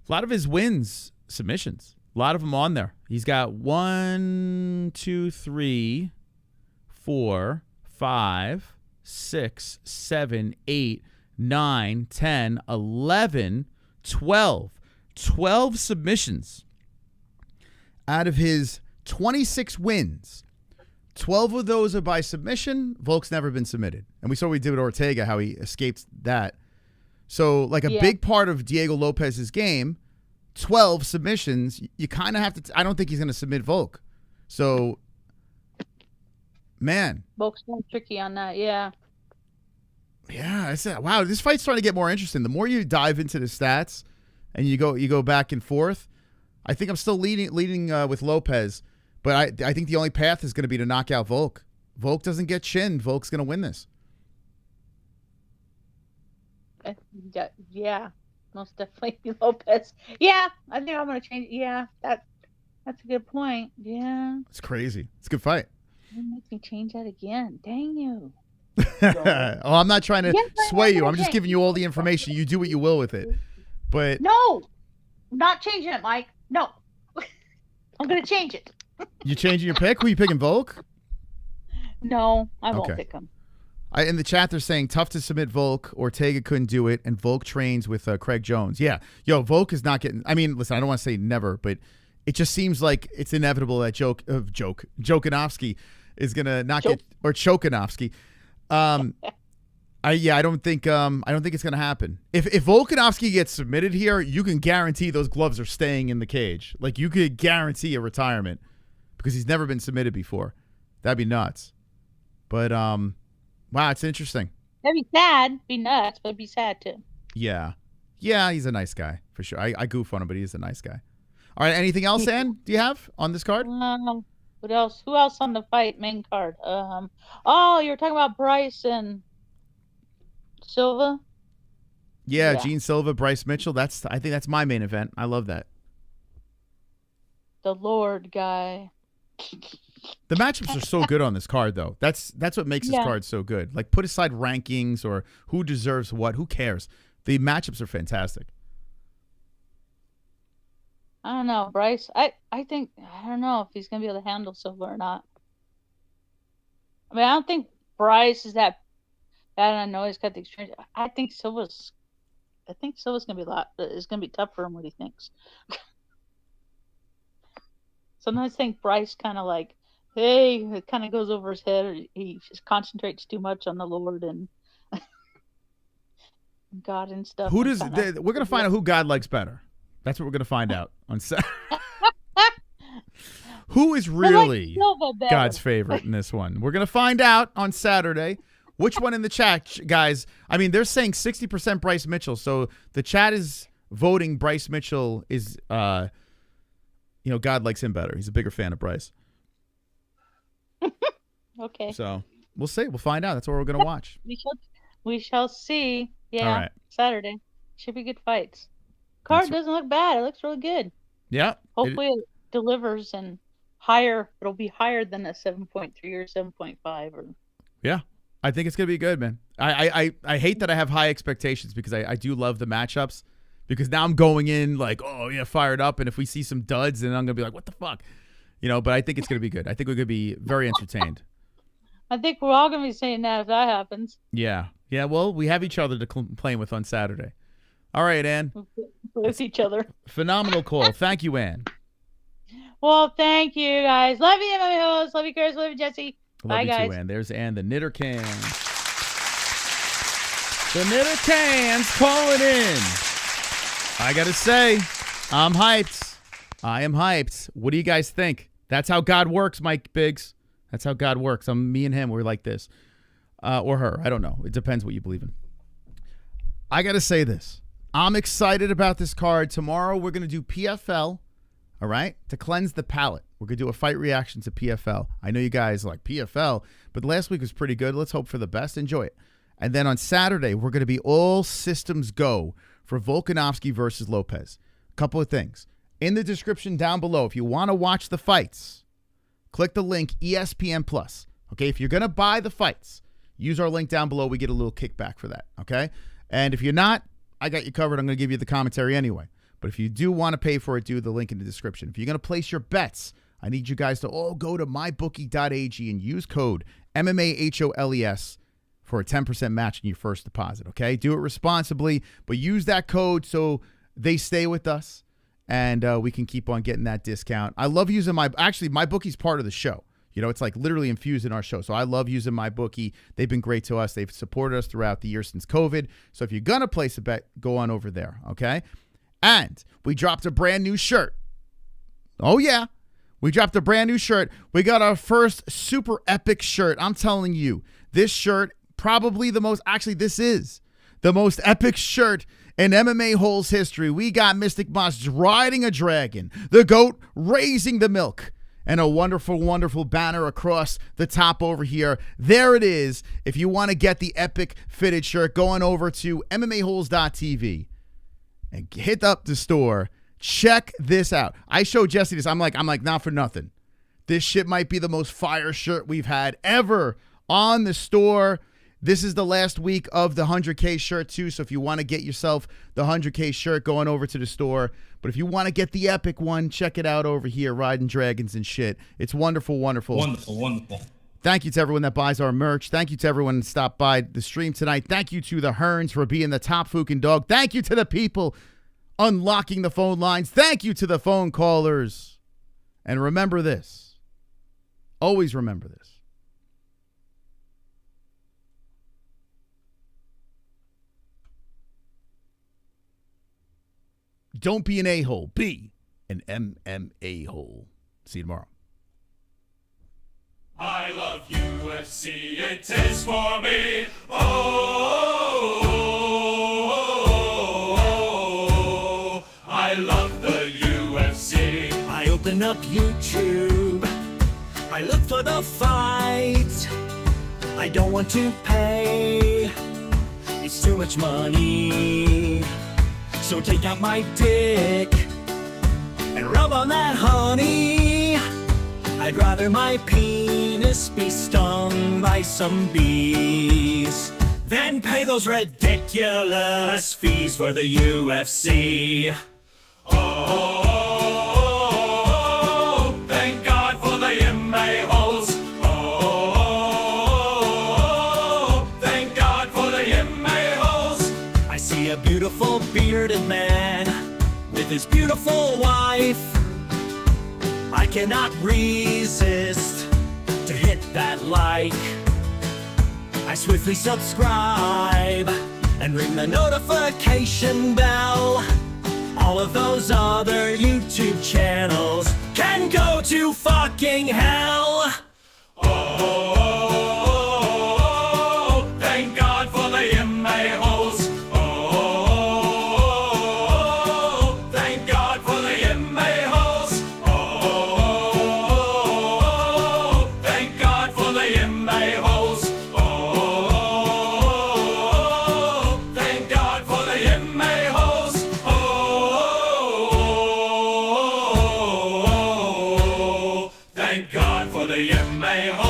a lot of his wins, submissions. A lot of them on there. He's got 1, 2, 3, 4, 5, 6, 7, 8, 9, 10, 11, 12. 12 submissions out of his 26 wins. 12 of those are by submission. Volk's never been submitted. And we saw what we did with Ortega, how he escaped that. So, like, a big part of Diego Lopez's game, 12 submissions, you kind of have to... I don't think he's going to submit Volk. So, man. Volk's been tricky on that, yeah. Yeah, I said, wow, this fight's starting to get more interesting. The more you dive into the stats and you go back and forth, I think I'm still leading with Lopez, but I think the only path is going to be to knock out Volk. Volk doesn't get chin. Volk's going to win this. Yeah, most definitely Lopez. Yeah, I think I'm going to change. Yeah, that's a good point. Yeah. It's crazy. It's a good fight. You make me change that again. Dang you. Oh, I'm not trying to sway you. I'm just giving you all the information. You do what you will with it. But no, I'm not changing it, Mike. No, I'm going to change it. You changing your pick? Who you picking, Volk? No, I won't pick him. In the chat, they're saying tough to submit Volk. Ortega couldn't do it, and Volk trains with Craig Jones. Yeah. Yo, Volk is not getting – I mean, listen, I don't want to say never, but it just seems like it's inevitable that Jokanovski is going to not get – or Chokanovski. I don't think it's going to happen. If Volkanovski gets submitted here, you can guarantee those gloves are staying in the cage. Like, you could guarantee a retirement because he's never been submitted before. That'd be nuts. But wow, it's interesting. That'd be sad. Be nuts, but it'd be sad too. Yeah, he's a nice guy for sure. I goof on him, but he's a nice guy. All right, anything else, Ann? Do you have on this card? What else? Who else on the main card? Oh, you were talking about Bryce and Silva. Yeah, Jean Silva, Bryce Mitchell. I think that's my main event. I love that. The Lord guy. The matchups are so good on this card, though. That's what makes this card so good. Like, put aside rankings or who deserves what. Who cares? The matchups are fantastic. I don't know, Bryce. I don't know if he's gonna be able to handle Silva or not. I mean, I don't think Bryce is that bad. I know he's got the experience. I think Silva's gonna be it's gonna be tough for him what he thinks. Sometimes I think Bryce kind of like, hey, it kind of goes over his head. Or he just concentrates too much on the Lord and God and stuff. We're gonna find out who God likes better. That's what we're gonna find out on Saturday. Who is really God's favorite in this one? We're gonna find out on Saturday. Which one in the chat, guys? I mean, they're saying 60% Bryce Mitchell, so the chat is voting Bryce Mitchell is. God likes him better. He's a bigger fan of Bryce. Okay. So we'll see. We'll find out. That's what we're gonna watch. We shall see. Yeah. All right. Saturday should be good fights. Card doesn't look bad. It looks really good. Yeah. Hopefully it delivers and higher. It'll be higher than a 7.3 or 7.5 or. Yeah, I think it's gonna be good, man. I hate that I have high expectations because I do love the matchups. Because now I'm going in like, oh, yeah, fired up. And if we see some duds, then I'm going to be like, what the fuck? But I think it's going to be good. I think we're going to be very entertained. I think we're all going to be saying that if that happens. Yeah. Yeah, well, we have each other to play with on Saturday. All right, Ann. With each other. Phenomenal call. Thank you, Ann. Well, thank you, guys. Love you, MMA-Holes. Love you, Chris. Love you, Jesse. Bye, guys. Love you too, Ann. There's Ann, the knitter can. The knitter can's calling in. I got to say, I'm hyped. I am hyped. What do you guys think? That's how God works, Mike Biggs. That's how God works. Me and him, we're like this. Or her. I don't know. It depends what you believe in. I got to say this. I'm excited about this card. Tomorrow, we're going to do PFL, all right, to cleanse the palate. We're going to do a fight reaction to PFL. I know you guys like PFL, but last week was pretty good. Let's hope for the best. Enjoy it. And then on Saturday, we're going to be all systems go for Volkanovski versus Lopes. A couple of things. In the description down below, if you want to watch the fights, click the link ESPN Plus. Okay, if you're going to buy the fights, use our link down below. We get a little kickback for that, okay? And if you're not, I got you covered. I'm going to give you the commentary anyway. But if you do want to pay for it, do the link in the description. If you're going to place your bets, I need you guys to all go to mybookie.ag and use code MMAHOLES for a 10% match in your first deposit, okay? Do it responsibly, but use that code so they stay with us and we can keep on getting that discount. I love using my bookie's part of the show. It's like literally infused in our show. So I love using my bookie. They've been great to us. They've supported us throughout the year since COVID. So if you're going to place a bet, go on over there, okay? And we dropped a brand new shirt. Oh, yeah. We dropped a brand new shirt. We got our first super epic shirt. I'm telling you, this shirt probably this is the most epic shirt in MMA-Holes history. We got Mystic Moss riding a dragon, the GOAT raising the milk, and a wonderful, wonderful banner across the top over here. There it is. If you want to get the epic fitted shirt, go on over to MMAHoles.tv and hit up the store. Check this out. I showed Jesse this. I'm like, not for nothing. This shit might be the most fire shirt we've had ever on the store. This is the last week of the 100K shirt, too. So if you want to get yourself the 100K shirt, going over to the store. But if you want to get the epic one, check it out over here, Riding Dragons and shit. It's wonderful, wonderful. Wonderful, wonderful. Thank you to everyone that buys our merch. Thank you to everyone that stopped by the stream tonight. Thank you to the Hearns for being the top fucking dog. Thank you to the people unlocking the phone lines. Thank you to the phone callers. And remember this. Always remember this. Don't be an a-hole. Be an MMA-hole. See you tomorrow. I love UFC, it is for me. Oh, I love the UFC. I open up YouTube, I look for the fight. I don't want to pay, it's too much money. So take out my dick and rub on that honey. I'd rather my penis be stung by some bees than pay those ridiculous fees for the UFC. Oh, thank God for the MMA-Holes. Oh, thank God for the MMA-Holes. I see a beautiful bearded man with his beautiful wife. I cannot resist to hit that like. I swiftly subscribe and ring the notification bell. All of those other YouTube channels can go to fucking hell. Oh, thank God for the MMA-Holes. Oh, thank God for the MMA-Holes. Oh, thank God for the MMA-Holes. Oh, thank God for the MMA-Holes. Oh, thank God for the MMA-Holes.